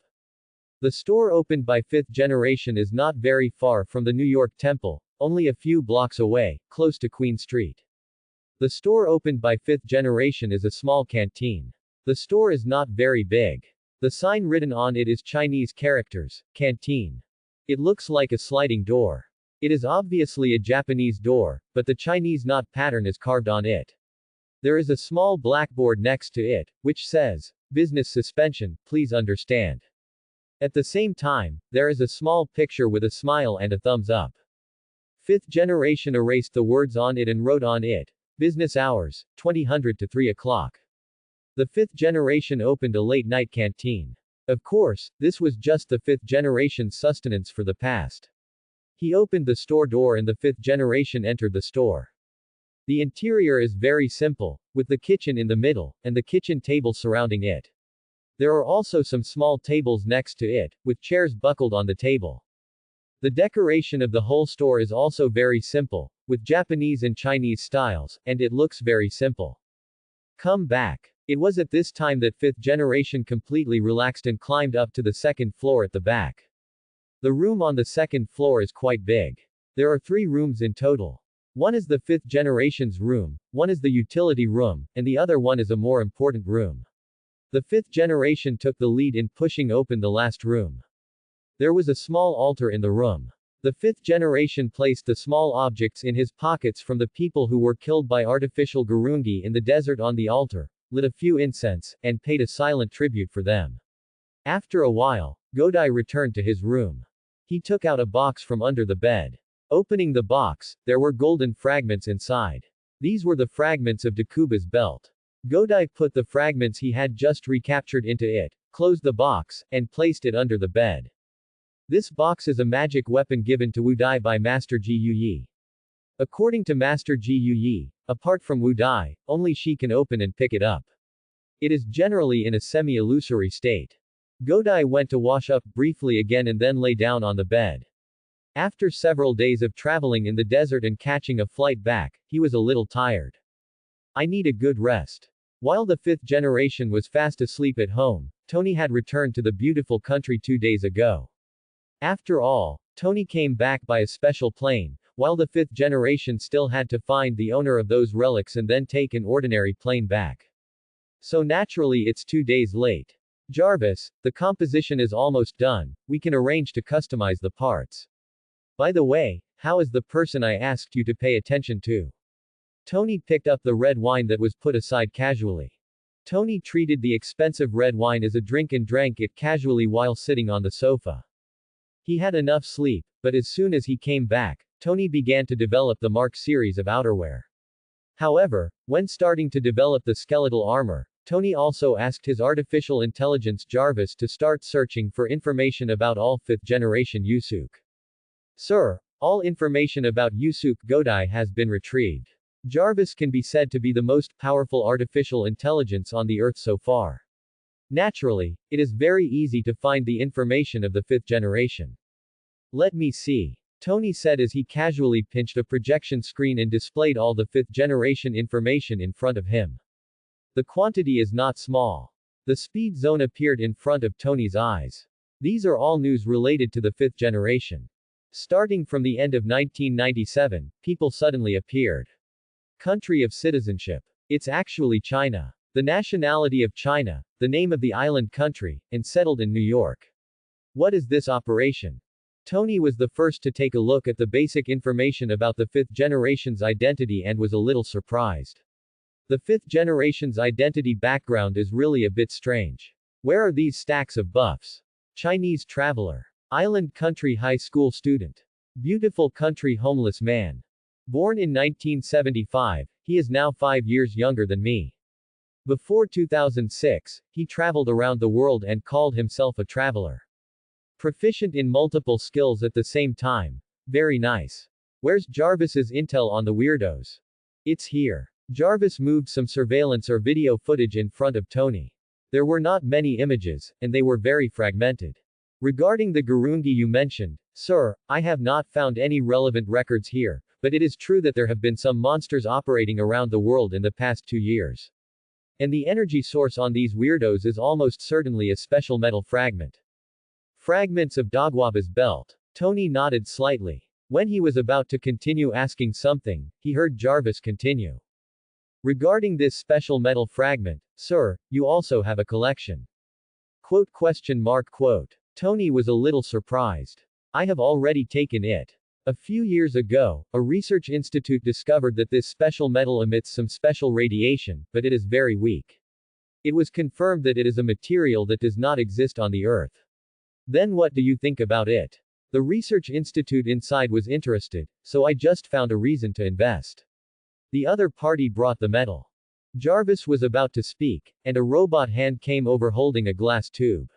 The store opened by 5th generation is not very far from the New York Temple, only a few blocks away, close to Queen Street. The store opened by 5th generation is a small canteen. The store is not very big. The sign written on it is Chinese characters, canteen. It looks like a sliding door. It is obviously a Japanese door, but the Chinese knot pattern is carved on it. There is a small blackboard next to it, which says, "Business suspension, please understand." At the same time, there is a small picture with a smile and a thumbs up. 5th generation erased the words on it and wrote on it, "Business hours, 2000 to 3 o'clock." The 5th generation opened a late-night canteen. Of course, this was just the 5th generation's sustenance for the past. He opened the store door and the 5th generation entered the store. The interior is very simple, with the kitchen in the middle, and the kitchen table surrounding it. There are also some small tables next to it, with chairs buckled on the table. The decoration of the whole store is also very simple, with Japanese and Chinese styles, and it looks very simple. Come back. It was at this time that 5th generation completely relaxed and climbed up to the 2nd floor at the back. The room on the 2nd floor is quite big. There are 3 rooms in total. One is the 5th generation's room, one is the utility room, and the other one is a more important room. The 5th generation took the lead in pushing open the last room. There was a small altar in the room. The 5th generation placed the small objects in his pockets from the people who were killed by artificial Gurungi in the desert on the altar, lit a few incense, and paid a silent tribute for them. After a while, Godai returned to his room. He took out a box from under the bed. Opening the box, there were golden fragments inside. These were the fragments of Dakuba's belt. Godai put the fragments he had just recaptured into it, closed the box, and placed it under the bed. This box is a magic weapon given to Wu Dai by Master Ji. According to Master Ji, apart from Wu Dai, only she can open and pick it up. It is generally in a semi-illusory state. Godai went to wash up briefly again and then lay down on the bed. After several days of traveling in the desert and catching a flight back, he was a little tired. I need a good rest. While the 5th generation was fast asleep at home, Tony had returned to the beautiful country 2 days ago. After all, Tony came back by a special plane, while the 5th generation still had to find the owner of those relics and then take an ordinary plane back. So naturally it's 2 days late. Jarvis, the composition is almost done, we can arrange to customize the parts. By the way, how is the person I asked you to pay attention to? Tony picked up the red wine that was put aside casually. Tony treated the expensive red wine as a drink and drank it casually while sitting on the sofa. He had enough sleep, but as soon as he came back, Tony began to develop the Mark series of outerwear. However, when starting to develop the skeletal armor, Tony also asked his artificial intelligence Jarvis to start searching for information about all 5th generation Yusuke. Sir, all information about Yusuke Godai has been retrieved. Jarvis can be said to be the most powerful artificial intelligence on the Earth so far. Naturally, it is very easy to find the information of the fifth generation. Let me see. Tony said as he casually pinched a projection screen and displayed all the fifth generation information in front of him. The quantity is not small. The speed zone appeared in front of Tony's eyes. These are all news related to the fifth generation. Starting from the end of 1997, people suddenly appeared. Country of citizenship. It's actually China. The nationality of China, the name of the island country, and settled in New York. What is this operation? Tony was the first to take a look at the basic information about the fifth generation's identity and was a little surprised. The fifth generation's identity background is really a bit strange. Where are these stacks of buffs? Chinese traveler. Island country high school student. Beautiful country homeless man. Born in 1975, he is now 5 years younger than me. Before 2006, he traveled around the world and called himself a traveler. Proficient in multiple skills at the same time. Very nice. Where's Jarvis's intel on the weirdos? It's here. Jarvis moved some surveillance or video footage in front of Tony. There were not many images, and they were very fragmented. Regarding the Gurungi you mentioned, sir, I have not found any relevant records here, but it is true that there have been some monsters operating around the world in the past 2 years. And the energy source on these weirdos is almost certainly a special metal fragment. Fragments of Dogwaba's belt. Tony nodded slightly. When he was about to continue asking something, he heard Jarvis continue. Regarding this special metal fragment, sir, you also have a collection. Quote. Tony was a little surprised. I have already taken it. A few years ago, a research institute discovered that this special metal emits some special radiation, but it is very weak. It was confirmed that it is a material that does not exist on the Earth. Then what do you think about it? The research institute inside was interested, so I just found a reason to invest. The other party brought the metal. Jarvis was about to speak, and a robot hand came over holding a glass tube.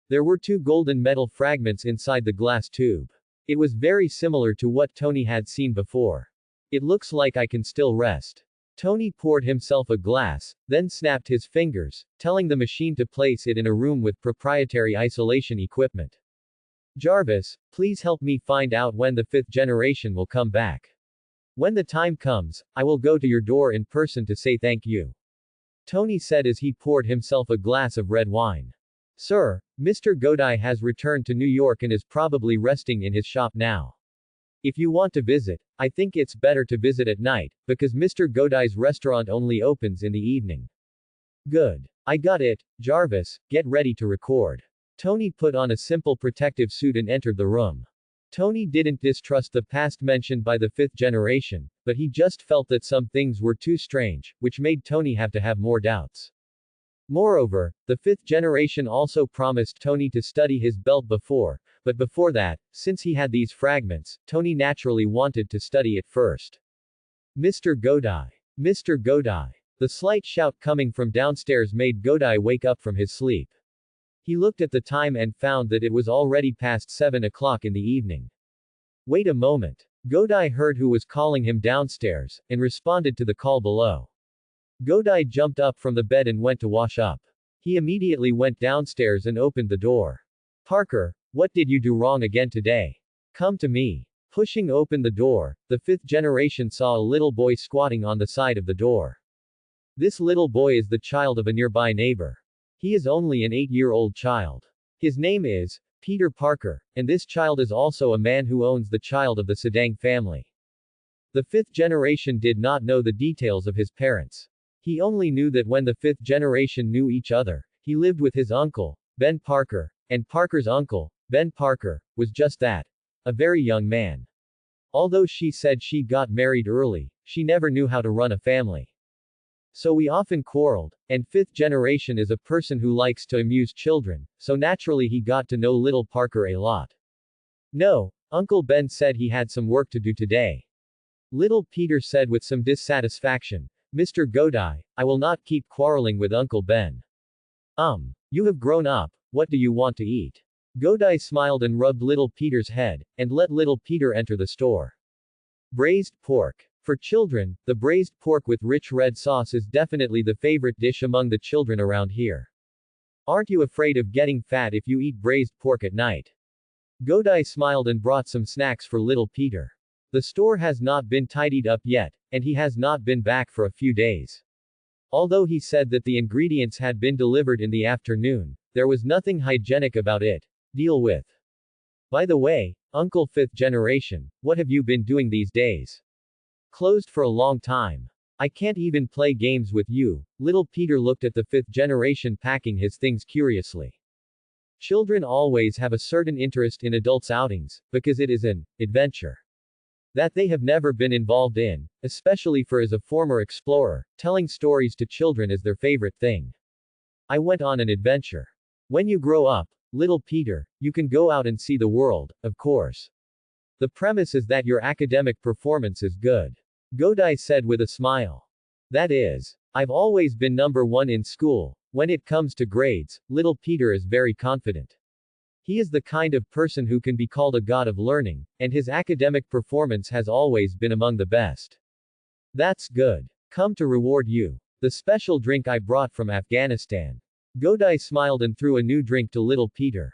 There were 2 golden metal fragments inside the glass tube. It was very similar to what Tony had seen before. It looks like I can still rest. Tony poured himself a glass, then snapped his fingers, telling the machine to place it in a room with proprietary isolation equipment. Jarvis, please help me find out when the fifth generation will come back. When the time comes, I will go to your door in person to say thank you. Tony said as he poured himself a glass of red wine. Sir, Mr. Godai has returned to New York and is probably resting in his shop now. If you want to visit, I think it's better to visit at night, because Mr. Godai's restaurant only opens in the evening. Good. I got it, Jarvis, get ready to record. Tony put on a simple protective suit and entered the room. Tony didn't distrust the past mentioned by the fifth generation, but he just felt that some things were too strange, which made Tony have to have more doubts. Moreover, the fifth generation also promised Tony to study his belt before, but before that, since he had these fragments, Tony naturally wanted to study it first. Mr. Godai. Mr. Godai. The slight shout coming from downstairs made Godai wake up from his sleep. He looked at the time and found that it was already past 7 o'clock in the evening. Wait a moment. Godai heard who was calling him downstairs, and responded to the call below. Godai jumped up from the bed and went to wash up. He immediately went downstairs and opened the door. Parker, what did you do wrong again today? Come to me. Pushing open the door, the fifth generation saw a little boy squatting on the side of the door. This little boy is the child of a nearby neighbor. He is only an 8-year-old child. His name is Peter Parker, and this child is also a man who owns the child of the Sedang family. The fifth generation did not know the details of his parents. He only knew that when the fifth generation knew each other, he lived with his uncle, Ben Parker, and Parker's uncle, Ben Parker, was just that. A very young man. Although she said she got married early, she never knew how to run a family. So we often quarreled, and fifth generation is a person who likes to amuse children, so naturally he got to know little Parker a lot. No, Uncle Ben said he had some work to do today. Little Peter said with some dissatisfaction, Mr. Godai, I will not keep quarreling with Uncle Ben. You have grown up, what do you want to eat? Godai smiled and rubbed little Peter's head, and let little Peter enter the store. Braised pork. For children, the braised pork with rich red sauce is definitely the favorite dish among the children around here. Aren't you afraid of getting fat if you eat braised pork at night? Godai smiled and brought some snacks for little Peter. The store has not been tidied up yet, and he has not been back for a few days. Although he said that the ingredients had been delivered in the afternoon, there was nothing hygienic about it. Deal with. By the way, Uncle Fifth Generation, what have you been doing these days? Closed for a long time. I can't even play games with you. Little Peter looked at the fifth generation packing his things curiously. Children always have a certain interest in adults' outings, because it is an adventure that they have never been involved in, especially for as a former explorer, telling stories to children is their favorite thing. I went on an adventure. When you grow up, little Peter, you can go out and see the world, of course. The premise is that your academic performance is good. Godai said with a smile. That is, I've always been number one in school. When it comes to grades, little Peter is very confident. He is the kind of person who can be called a god of learning, and his academic performance has always been among the best. That's good. Come to reward you. The special drink I brought from Afghanistan. Godai smiled and threw a new drink to little Peter.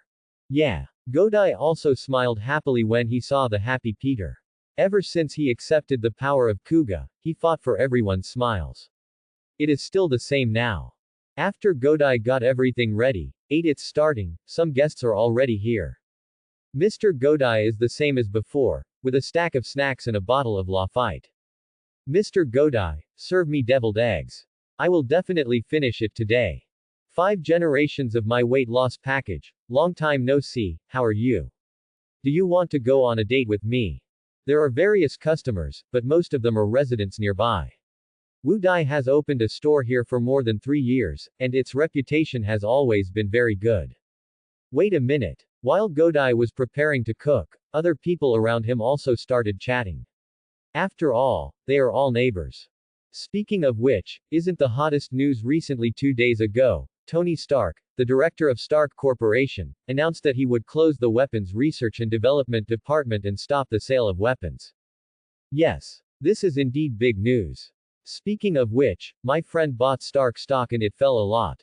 Yeah. Godai also smiled happily when he saw the happy Peter. Ever since he accepted the power of Kuuga, he fought for everyone's smiles. It is still the same now. After Godai got everything ready, it's starting, some guests are already here. Mr. Godai is the same as before, with a stack of snacks and a bottle of Lafite. Mr. Godai, serve me deviled eggs. I will definitely finish it today. 5 generations of my weight loss package. Long time no see, how are you? Do you want to go on a date with me? There are various customers, but most of them are residents nearby. Wu Dai has opened a store here for more than 3 years, and its reputation has always been very good. Wait a minute. While Godai was preparing to cook, other people around him also started chatting. After all, they are all neighbors. Speaking of which, isn't the hottest news recently 2 days ago, Tony Stark, the director of Stark Corporation, announced that he would close the Weapons Research and Development Department and stop the sale of weapons. Yes, this is indeed big news. Speaking of which, my friend bought Stark stock and it fell a lot.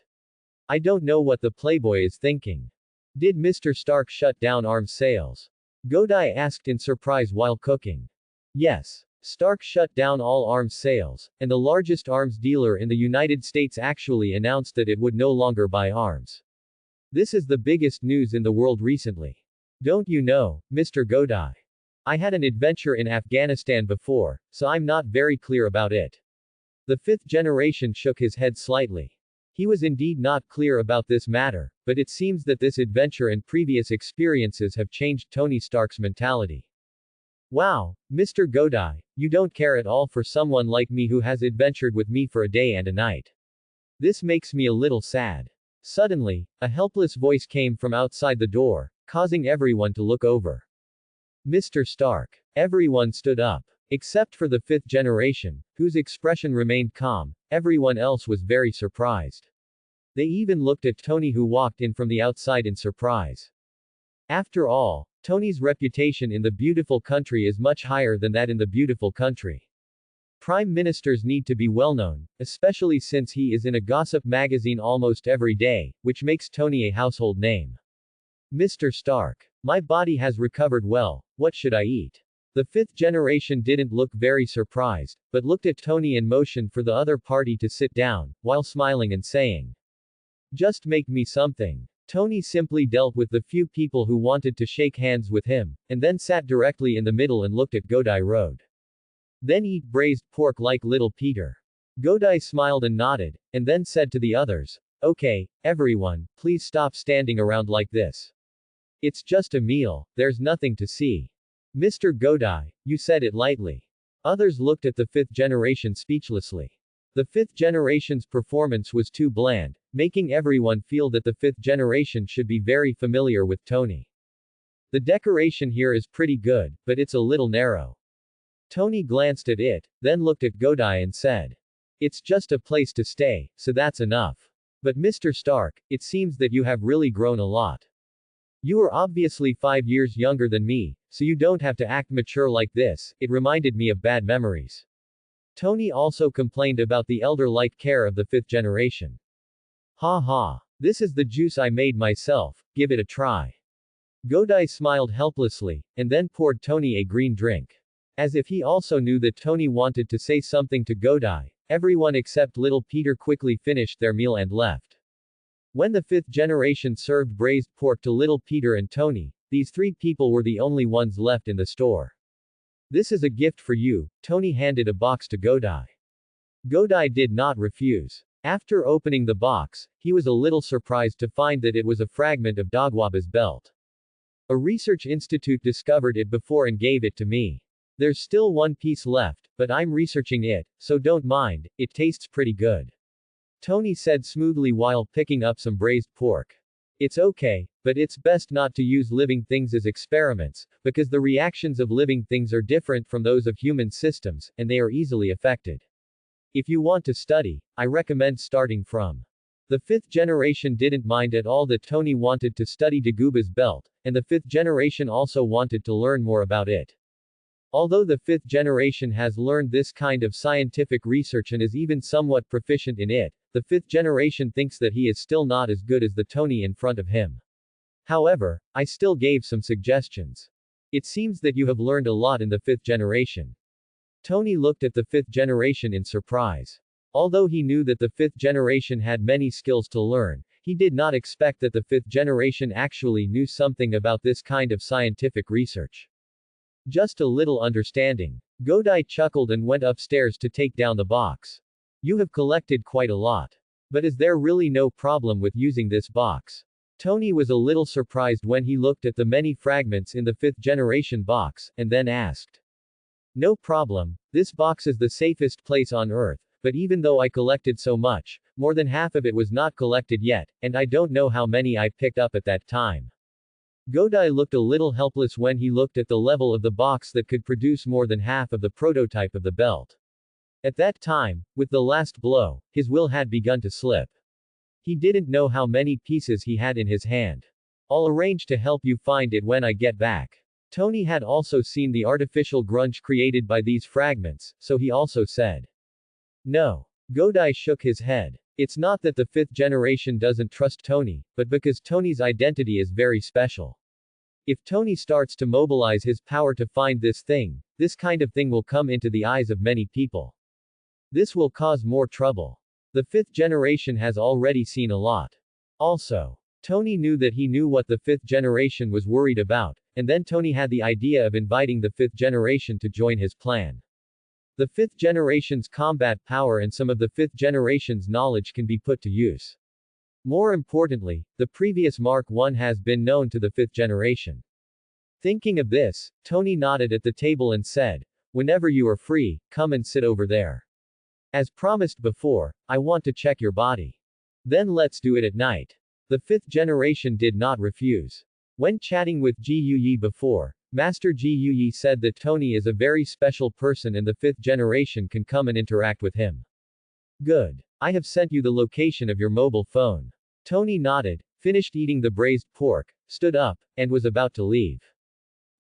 I don't know what the Playboy is thinking. Did Mr. Stark shut down arms sales? Godai asked in surprise while cooking. Yes. Stark shut down all arms sales, and the largest arms dealer in the United States actually announced that it would no longer buy arms. This is the biggest news in the world recently. Don't you know, Mr. Godai? I had an adventure in Afghanistan before, so I'm not very clear about it. The fifth generation shook his head slightly. He was indeed not clear about this matter, but it seems that this adventure and previous experiences have changed Tony Stark's mentality. Wow, Mr. Godai, you don't care at all for someone like me who has adventured with me for a day and a night. This makes me a little sad. Suddenly, a helpless voice came from outside the door, causing everyone to look over. Mr. Stark. Everyone stood up. Except for the fifth generation, whose expression remained calm, everyone else was very surprised. They even looked at Tony, who walked in from the outside in surprise. After all, Tony's reputation in the beautiful country is much higher than that in the beautiful country. Prime ministers need to be well known, especially since he is in a gossip magazine almost every day, which makes Tony a household name. Mr. Stark. My body has recovered well, what should I eat? The fifth generation didn't look very surprised, but looked at Tony and motioned for the other party to sit down, while smiling and saying, "Just make me something." Tony simply dealt with the few people who wanted to shake hands with him, and then sat directly in the middle and looked at Godai Road. Then eat braised pork like little Peter. Godai smiled and nodded, and then said to the others, "Okay, everyone, please stop standing around like this. It's just a meal, there's nothing to see." Mr. Godai, you said it lightly. Others looked at the fifth generation speechlessly. The fifth generation's performance was too bland, making everyone feel that the fifth generation should be very familiar with Tony. The decoration here is pretty good, but it's a little narrow. Tony glanced at it, then looked at Godai and said, "It's just a place to stay, so that's enough. But Mr. Stark, it seems that you have really grown a lot. You are obviously 5 years younger than me, so you don't have to act mature like this, it reminded me of bad memories." Tony also complained about the elder-like care of the fifth generation. Ha ha. This is the juice I made myself, give it a try. Godai smiled helplessly, and then poured Tony a green drink. As if he also knew that Tony wanted to say something to Godai, everyone except little Peter quickly finished their meal and left. When the fifth generation served braised pork to little Peter and Tony, these three people were the only ones left in the store. This is a gift for you, Tony handed a box to Godai. Godai did not refuse. After opening the box, he was a little surprised to find that it was a fragment of Dogwaba's belt. A research institute discovered it before and gave it to me. There's still one piece left, but I'm researching it, so don't mind, it tastes pretty good. Tony said smoothly while picking up some braised pork. It's okay, but it's best not to use living things as experiments, because the reactions of living things are different from those of human systems, and they are easily affected. If you want to study, I recommend starting from. The fifth generation didn't mind at all that Tony wanted to study Daguba's belt, and the fifth generation also wanted to learn more about it. Although the fifth generation has learned this kind of scientific research and is even somewhat proficient in it, the fifth generation thinks that he is still not as good as the Tony in front of him. However, I still gave some suggestions. It seems that you have learned a lot in the fifth generation. Tony looked at the fifth generation in surprise. Although he knew that the fifth generation had many skills to learn, he did not expect that the fifth generation actually knew something about this kind of scientific research. Just a little understanding. Godai chuckled and went upstairs to take down the box. You have collected quite a lot. But is there really no problem with using this box? Tony was a little surprised when he looked at the many fragments in the fifth generation box, and then asked. No problem, this box is the safest place on Earth, but even though I collected so much, more than half of it was not collected yet, and I don't know how many I picked up at that time. Godai looked a little helpless when he looked at the level of the box that could produce more than half of the prototype of the belt. At that time, with the last blow, his will had begun to slip. He didn't know how many pieces he had in his hand. I'll arrange to help you find it when I get back. Tony had also seen the artificial grunge created by these fragments, so he also said. No. Godai shook his head. It's not that the fifth generation doesn't trust Tony, but because Tony's identity is very special. If Tony starts to mobilize his power to find this kind of thing will come into the eyes of many people. This will cause more trouble. The fifth generation has already seen a lot. Also, Tony knew that he knew what the fifth generation was worried about, and then Tony had the idea of inviting the fifth generation to join his plan. The fifth generation's combat power and some of the fifth generation's knowledge can be put to use. More importantly, the previous Mark I has been known to the fifth generation. Thinking of this, Tony nodded at the table and said, whenever you are free, come and sit over there. As promised before, I want to check your body. Then let's do it at night. The fifth generation did not refuse. When chatting with Ji Yuyi before, Master Ji Yuyi said that Tony is a very special person and the fifth generation can come and interact with him. Good. I have sent you the location of your mobile phone. Tony nodded, finished eating the braised pork, stood up, and was about to leave.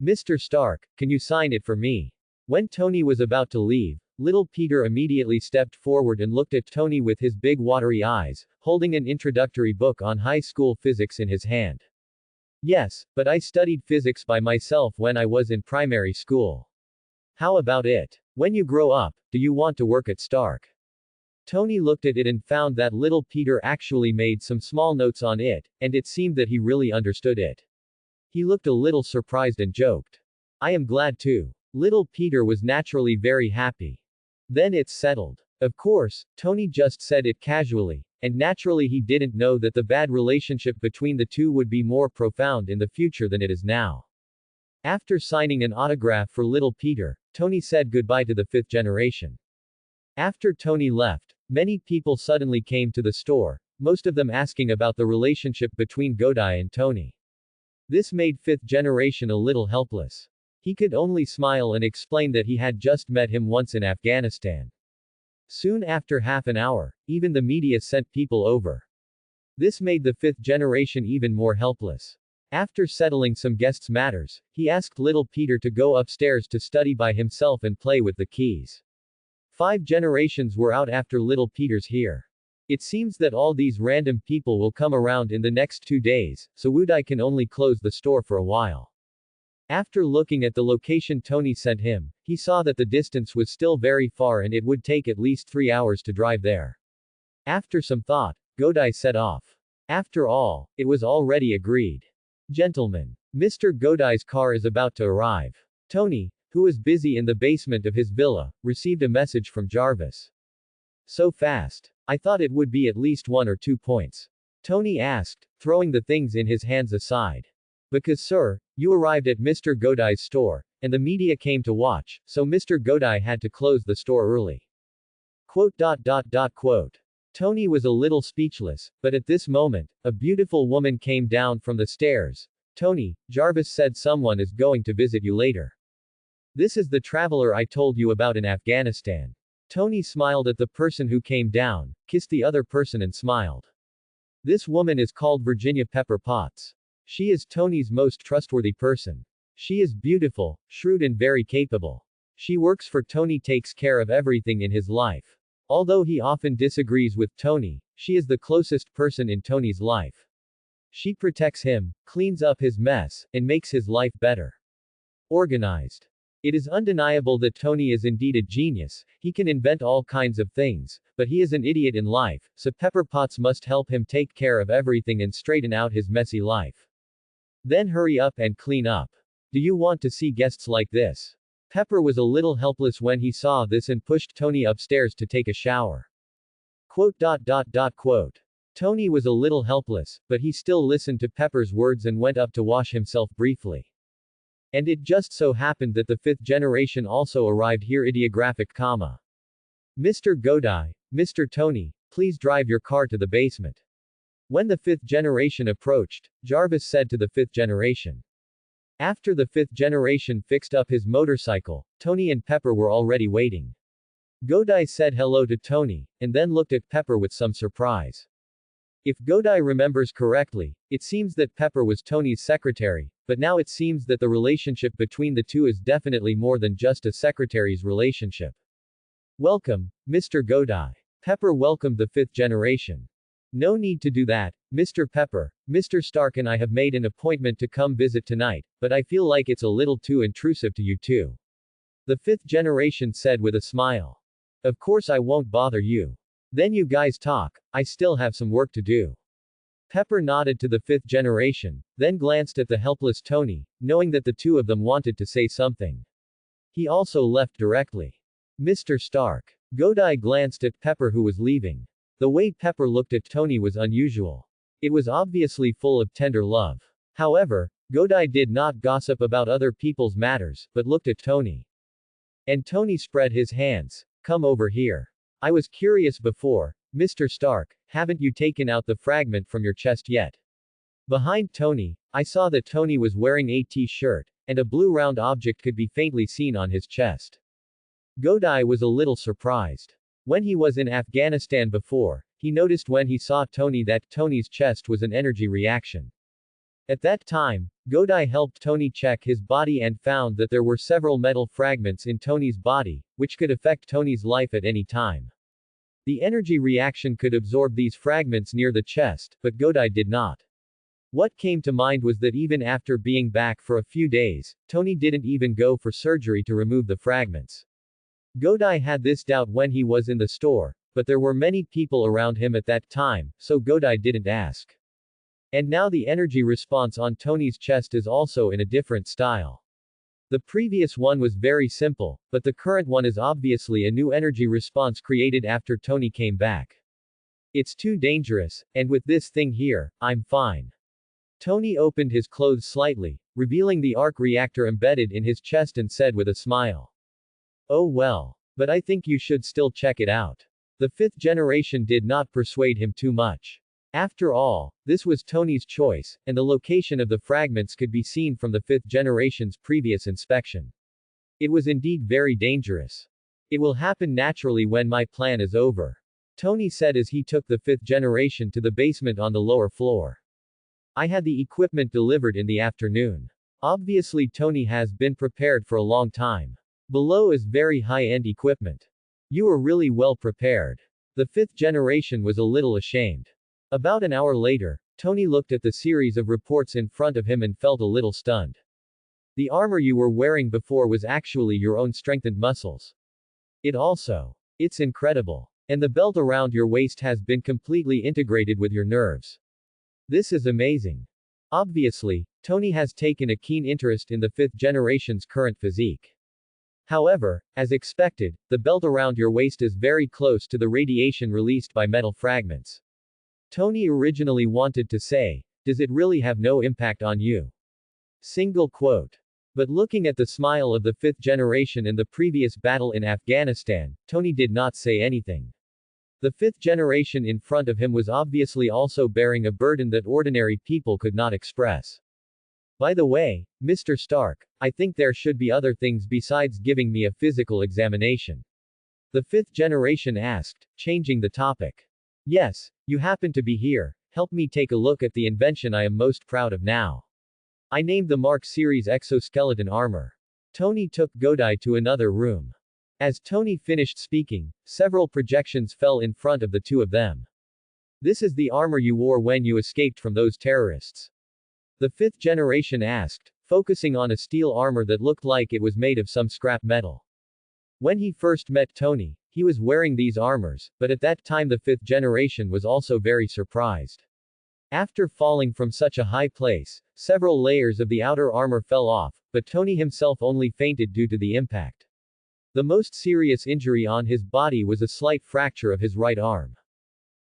Mr. Stark, can you sign it for me? When Tony was about to leave, little Peter immediately stepped forward and looked at Tony with his big watery eyes, holding an introductory book on high school physics in his hand. Yes, but I studied physics by myself when I was in primary school. How about it? When you grow up, do you want to work at Stark? Tony looked at it and found that little Peter actually made some small notes on it, and it seemed that he really understood it. He looked a little surprised and joked. I am glad too. Little Peter was naturally very happy. Then it's settled. Of course, Tony just said it casually, and naturally he didn't know that the bad relationship between the two would be more profound in the future than it is now. After signing an autograph for little Peter, Tony said goodbye to the fifth generation. After Tony left, many people suddenly came to the store, most of them asking about the relationship between Godai and Tony. This made fifth generation a little helpless. He could only smile and explain that he had just met him once in Afghanistan. Soon after half an hour, even the media sent people over. This made the fifth generation even more helpless. After settling some guests' matters, he asked little Peter to go upstairs to study by himself and play with the keys. 5 generations were out after little Peter's here. It seems that all these random people will come around in the next 2 days, so Wudai can only close the store for a while. After looking at the location Tony sent him, he saw that the distance was still very far and it would take at least 3 hours to drive there. After some thought, Godai set off. After all, it was already agreed. Gentlemen, Mr. Godai's car is about to arrive. Tony, who was busy in the basement of his villa, received a message from Jarvis. So fast. I thought it would be at least 1 or 2 points. Tony asked, throwing the things in his hands aside. Because sir, you arrived at Mr. Godai's store, and the media came to watch, so Mr. Godai had to close the store early. Quote. Tony was a little speechless, but at this moment, a beautiful woman came down from the stairs. Tony, Jarvis said someone is going to visit you later. This is the traveler I told you about in Afghanistan. Tony smiled at the person who came down, kissed the other person and smiled. This woman is called Virginia Pepper Potts. She is Tony's most trustworthy person. She is beautiful, shrewd and very capable. She works for Tony, takes care of everything in his life. Although he often disagrees with Tony, she is the closest person in Tony's life. She protects him, cleans up his mess, and makes his life better. Organized. It is undeniable that Tony is indeed a genius. He can invent all kinds of things, but he is an idiot in life, so Pepper Potts must help him take care of everything and straighten out his messy life. Then hurry up and clean up. Do you want to see guests like this? Pepper was a little helpless when he saw this and pushed Tony upstairs to take a shower. Quote. Tony was a little helpless, but he still listened to Pepper's words and went up to wash himself briefly. And it just so happened that the 5th generation also arrived here. Ideographic comma. Mr. Godai, Mr. Tony, please drive your car to the basement. When the 5th generation approached, Jarvis said to the 5th generation. After the 5th generation fixed up his motorcycle, Tony and Pepper were already waiting. Godai said hello to Tony, and then looked at Pepper with some surprise. If Godai remembers correctly, it seems that Pepper was Tony's secretary, but now it seems that the relationship between the two is definitely more than just a secretary's relationship. Welcome, Mr. Godai. Pepper welcomed the 5th generation. No need to do that, Mr. Pepper. Mr. Stark and I have made an appointment to come visit tonight, but I feel like it's a little too intrusive to you too. The 5th generation said with a smile. Of course I won't bother you. Then you guys talk, I still have some work to do. Pepper nodded to the 5th generation, then glanced at the helpless Tony, knowing that the two of them wanted to say something. He also left directly. Mr. Stark. Godai glanced at Pepper who was leaving. The way Pepper looked at Tony was unusual. It was obviously full of tender love. However, Godai did not gossip about other people's matters, but looked at Tony. And Tony spread his hands. Come over here. I was curious before, Mr. Stark, haven't you taken out the fragment from your chest yet? Behind Tony, I saw that Tony was wearing a t-shirt, and a blue round object could be faintly seen on his chest. Godai was a little surprised. When he was in Afghanistan before, he noticed when he saw Tony that Tony's chest was an energy reaction. At that time, Godai helped Tony check his body and found that there were several metal fragments in Tony's body, which could affect Tony's life at any time. The energy reaction could absorb these fragments near the chest, but Godai did not. What came to mind was that even after being back for a few days, Tony didn't even go for surgery to remove the fragments. Godai had this doubt when he was in the store, but there were many people around him at that time, so Godai didn't ask. And now the energy response on Tony's chest is also in a different style. The previous one was very simple, but the current one is obviously a new energy response created after Tony came back. It's too dangerous, and with this thing here, I'm fine. Tony opened his clothes slightly, revealing the arc reactor embedded in his chest and said with a smile. Oh well. But I think you should still check it out. The 5th generation did not persuade him too much. After all, this was Tony's choice, and the location of the fragments could be seen from the 5th generation's previous inspection. It was indeed very dangerous. It will happen naturally when my plan is over. Tony said as he took the 5th generation to the basement on the lower floor. I had the equipment delivered in the afternoon. Obviously Tony has been prepared for a long time. Below is very high-end equipment. You are really well prepared. The fifth generation was a little ashamed. About an hour later, Tony looked at the series of reports in front of him and felt a little stunned. The armor you were wearing before was actually your own strengthened muscles. It's incredible. And the belt around your waist has been completely integrated with your nerves. This is amazing. Obviously, Tony has taken a keen interest in the fifth generation's current physique. However, as expected, the belt around your waist is very close to the radiation released by metal fragments. Tony originally wanted to say, "Does it really have no impact on you?" Single quote. But looking at the smile of the fifth generation in the previous battle in Afghanistan, Tony did not say anything. The fifth generation in front of him was obviously also bearing a burden that ordinary people could not express. By the way, Mr. Stark, I think there should be other things besides giving me a physical examination. The fifth generation asked, changing the topic. Yes, you happen to be here, help me take a look at the invention I am most proud of now. I named the Mark series exoskeleton armor. Tony took Godai to another room. As Tony finished speaking, several projections fell in front of the two of them. This is the armor you wore when you escaped from those terrorists. The fifth generation asked, focusing on a steel armor that looked like it was made of some scrap metal. When he first met Tony, he was wearing these armors, but at that time the fifth generation was also very surprised. After falling from such a high place, several layers of the outer armor fell off, but Tony himself only fainted due to the impact. The most serious injury on his body was a slight fracture of his right arm.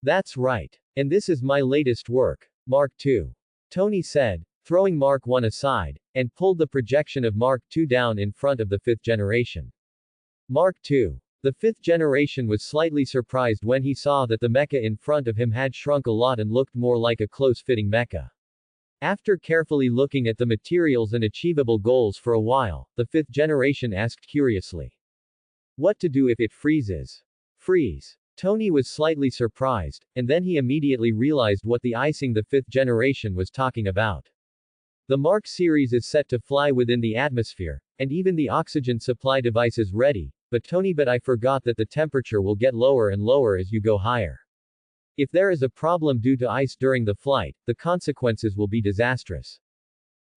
That's right. And this is my latest work, Mark II. Tony said, throwing Mark I aside, and pulled the projection of Mark II down in front of the fifth generation. Mark II. The fifth generation was slightly surprised when he saw that the mecha in front of him had shrunk a lot and looked more like a close-fitting mecha. After carefully looking at the materials and achievable goals for a while, the fifth generation asked curiously. What to do if it freezes? Freeze. Tony was slightly surprised, and then he immediately realized what the icing the fifth generation was talking about. The Mark series is set to fly within the atmosphere, and even the oxygen supply device is ready, but I forgot that the temperature will get lower and lower as you go higher. If there is a problem due to ice during the flight, the consequences will be disastrous.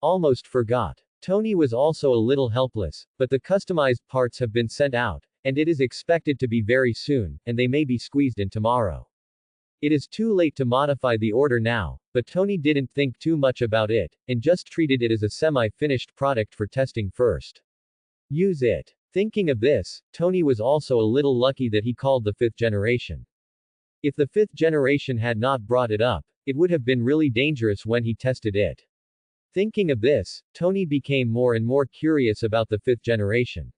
Almost forgot. Tony was also a little helpless, but the customized parts have been sent out, and it is expected to be very soon, and they may be squeezed in tomorrow. It is too late to modify the order now, but Tony didn't think too much about it, and just treated it as a semi-finished product for testing first. Use it. Thinking of this, Tony was also a little lucky that he called the fifth generation. If the fifth generation had not brought it up, it would have been really dangerous when he tested it. Thinking of this, Tony became more and more curious about the fifth generation.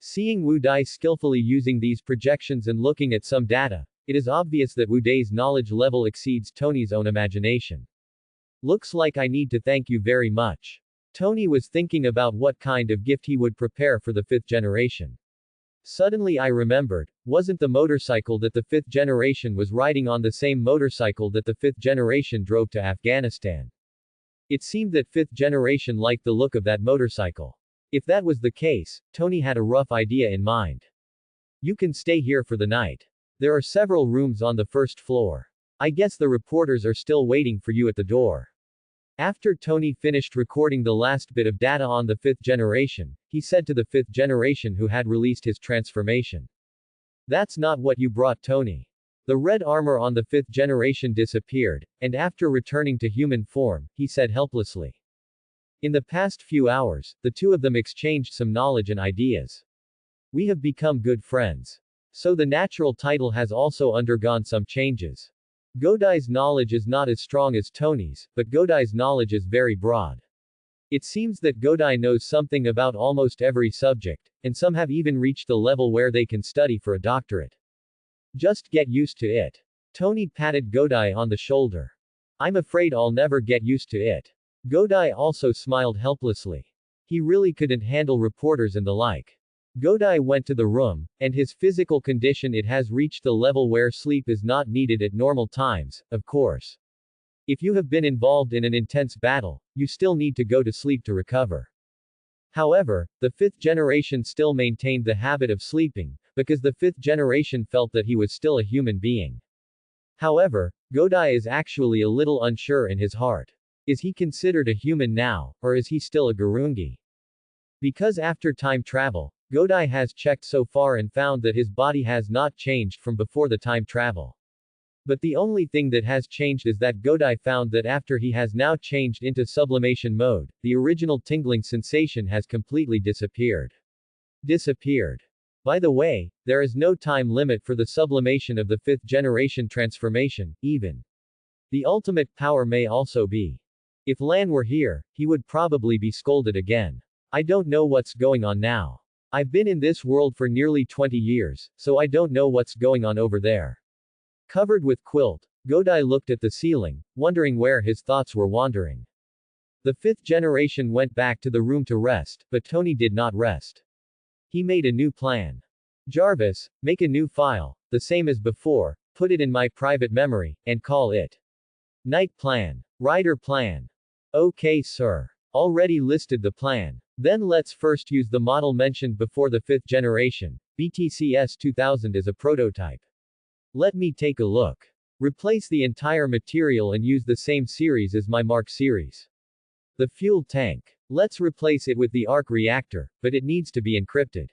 Seeing Wu Dai skillfully using these projections and looking at some data, it is obvious that Wu Dai's knowledge level exceeds Tony's own imagination. Looks like I need to thank you very much. Tony was thinking about what kind of gift he would prepare for the fifth generation. Suddenly I remembered, wasn't the motorcycle that the fifth generation was riding on the same motorcycle that the fifth generation drove to Afghanistan? It seemed that fifth generation liked the look of that motorcycle. If that was the case, Tony had a rough idea in mind. You can stay here for the night. There are several rooms on the first floor. I guess the reporters are still waiting for you at the door. After Tony finished recording the last bit of data on the fifth generation, he said to the fifth generation who had released his transformation. That's not what you brought, Tony. The red armor on the fifth generation disappeared, and after returning to human form, he said helplessly. In the past few hours, the two of them exchanged some knowledge and ideas. We have become good friends. So the natural title has also undergone some changes. Godai's knowledge is not as strong as Tony's, but Godai's knowledge is very broad. It seems that Godai knows something about almost every subject, and some have even reached the level where they can study for a doctorate. Just get used to it. Tony patted Godai on the shoulder. I'm afraid I'll never get used to it. Godai also smiled helplessly. He really couldn't handle reporters and the like. Godai went to the room, and his physical condition it has reached the level where sleep is not needed at normal times, of course. If you have been involved in an intense battle, you still need to go to sleep to recover. However, the fifth generation still maintained the habit of sleeping, because the fifth generation felt that he was still a human being. However, Godai is actually a little unsure in his heart. Is he considered a human now, or is he still a Gurungi? Because after time travel, Godai has checked so far and found that his body has not changed from before the time travel. But the only thing that has changed is that Godai found that after he has now changed into sublimation mode, the original tingling sensation has completely disappeared. By the way, there is no time limit for the sublimation of the fifth generation transformation, even. The ultimate power may also be. If Lan were here, he would probably be scolded again. I don't know what's going on now. I've been in this world for nearly 20 years, so I don't know what's going on over there. Covered with quilt, Godai looked at the ceiling, wondering where his thoughts were wandering. The fifth generation went back to the room to rest, but Tony did not rest. He made a new plan. Jarvis, make a new file, the same as before, put it in my private memory, and call it Night Plan. Rider Plan. Okay, sir. Already listed the plan. Then let's first use the model mentioned before the fifth generation, BTCS 2000 as a prototype. Let me take a look. Replace the entire material and use the same series as my Mark series. The fuel tank. Let's replace it with the arc reactor, but it needs to be encrypted.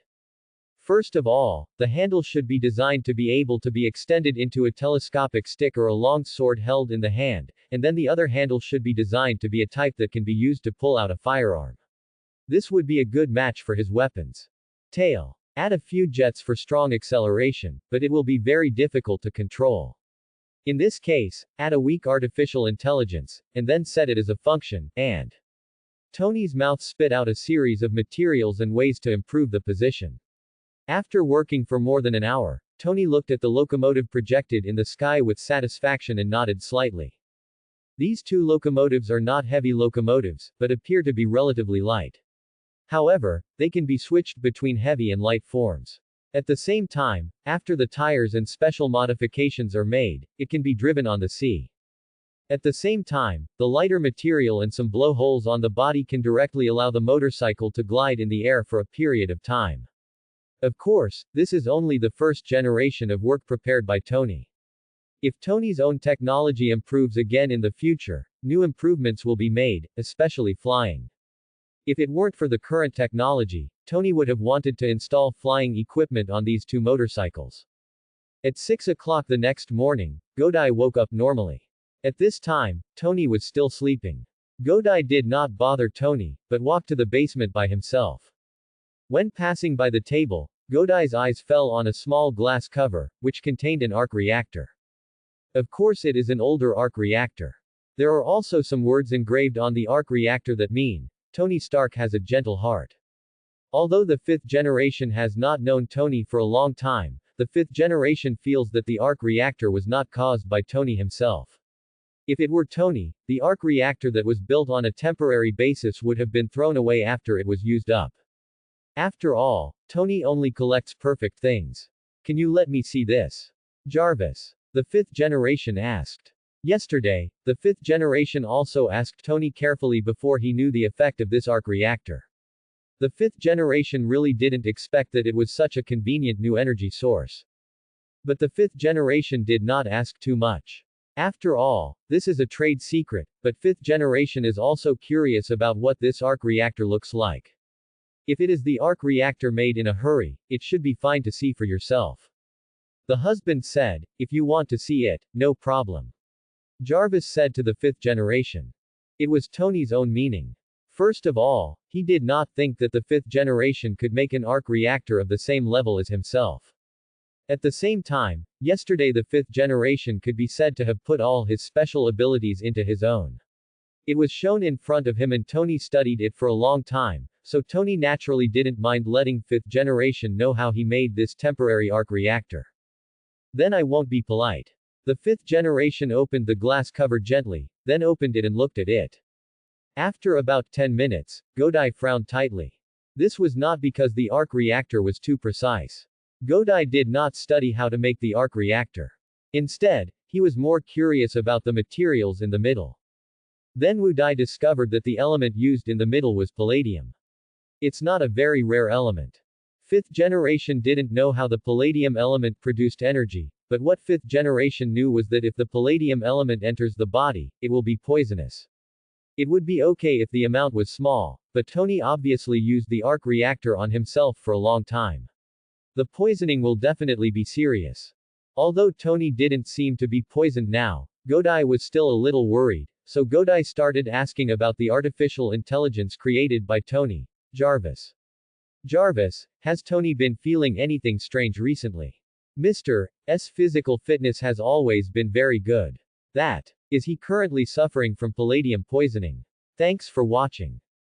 First of all, the handle should be designed to be able to be extended into a telescopic stick or a long sword held in the hand, and then the other handle should be designed to be a type that can be used to pull out a firearm. This would be a good match for his weapons. Tail. Add a few jets for strong acceleration, but it will be very difficult to control. In this case, add a weak artificial intelligence, and then set it as a function, and Tony's mouth spit out a series of materials and ways to improve the position. After working for more than an hour, Tony looked at the locomotive projected in the sky with satisfaction and nodded slightly. These two locomotives are not heavy locomotives, but appear to be relatively light. However, they can be switched between heavy and light forms. At the same time, after the tires and special modifications are made, it can be driven on the sea. At the same time, the lighter material and some blowholes on the body can directly allow the motorcycle to glide in the air for a period of time. Of course, this is only the first generation of work prepared by Tony. If Tony's own technology improves again in the future, new improvements will be made, especially flying. If it weren't for the current technology, Tony would have wanted to install flying equipment on these two motorcycles. At 6 o'clock the next morning, Godai woke up normally. At this time, Tony was still sleeping. Godai did not bother Tony, but walked to the basement by himself. When passing by the table, Godai's eyes fell on a small glass cover, which contained an arc reactor. Of course it is an older arc reactor. There are also some words engraved on the arc reactor that mean, Tony Stark has a gentle heart. Although the fifth generation has not known Tony for a long time, the fifth generation feels that the arc reactor was not caused by Tony himself. If it were Tony, the arc reactor that was built on a temporary basis would have been thrown away after it was used up. After all, Tony only collects perfect things. Can you let me see this? Jarvis. The fifth generation asked. Yesterday, the fifth generation also asked Tony carefully before he knew the effect of this arc reactor. The fifth generation really didn't expect that it was such a convenient new energy source. But the fifth generation did not ask too much. After all, this is a trade secret, but fifth generation is also curious about what this arc reactor looks like. If it is the arc reactor made in a hurry, it should be fine to see for yourself. The husband said, if you want to see it, no problem. Jarvis said to the fifth generation. It was Tony's own meaning. First of all, he did not think that the fifth generation could make an arc reactor of the same level as himself. At the same time, yesterday the fifth generation could be said to have put all his special abilities into his own. It was shown in front of him and Tony studied it for a long time, so Tony naturally didn't mind letting fifth generation know how he made this temporary arc reactor. Then I won't be polite. The fifth generation opened the glass cover gently, then opened it and looked at it. After about 10 minutes, Godai frowned tightly. This was not because the arc reactor was too precise. Godai did not study how to make the arc reactor. Instead, he was more curious about the materials in the middle. Then Wudai discovered that the element used in the middle was palladium. It's not a very rare element. Fifth generation didn't know how the palladium element produced energy, but what fifth generation knew was that if the palladium element enters the body, it will be poisonous. It would be okay if the amount was small, but Tony obviously used the arc reactor on himself for a long time. The poisoning will definitely be serious. Although Tony didn't seem to be poisoned now, Godai was still a little worried, so Godai started asking about the artificial intelligence created by Tony, Jarvis. Jarvis, has Tony been feeling anything strange recently? Mr. S physical fitness has always been very good. Is he currently suffering from palladium poisoning? Thanks for watching.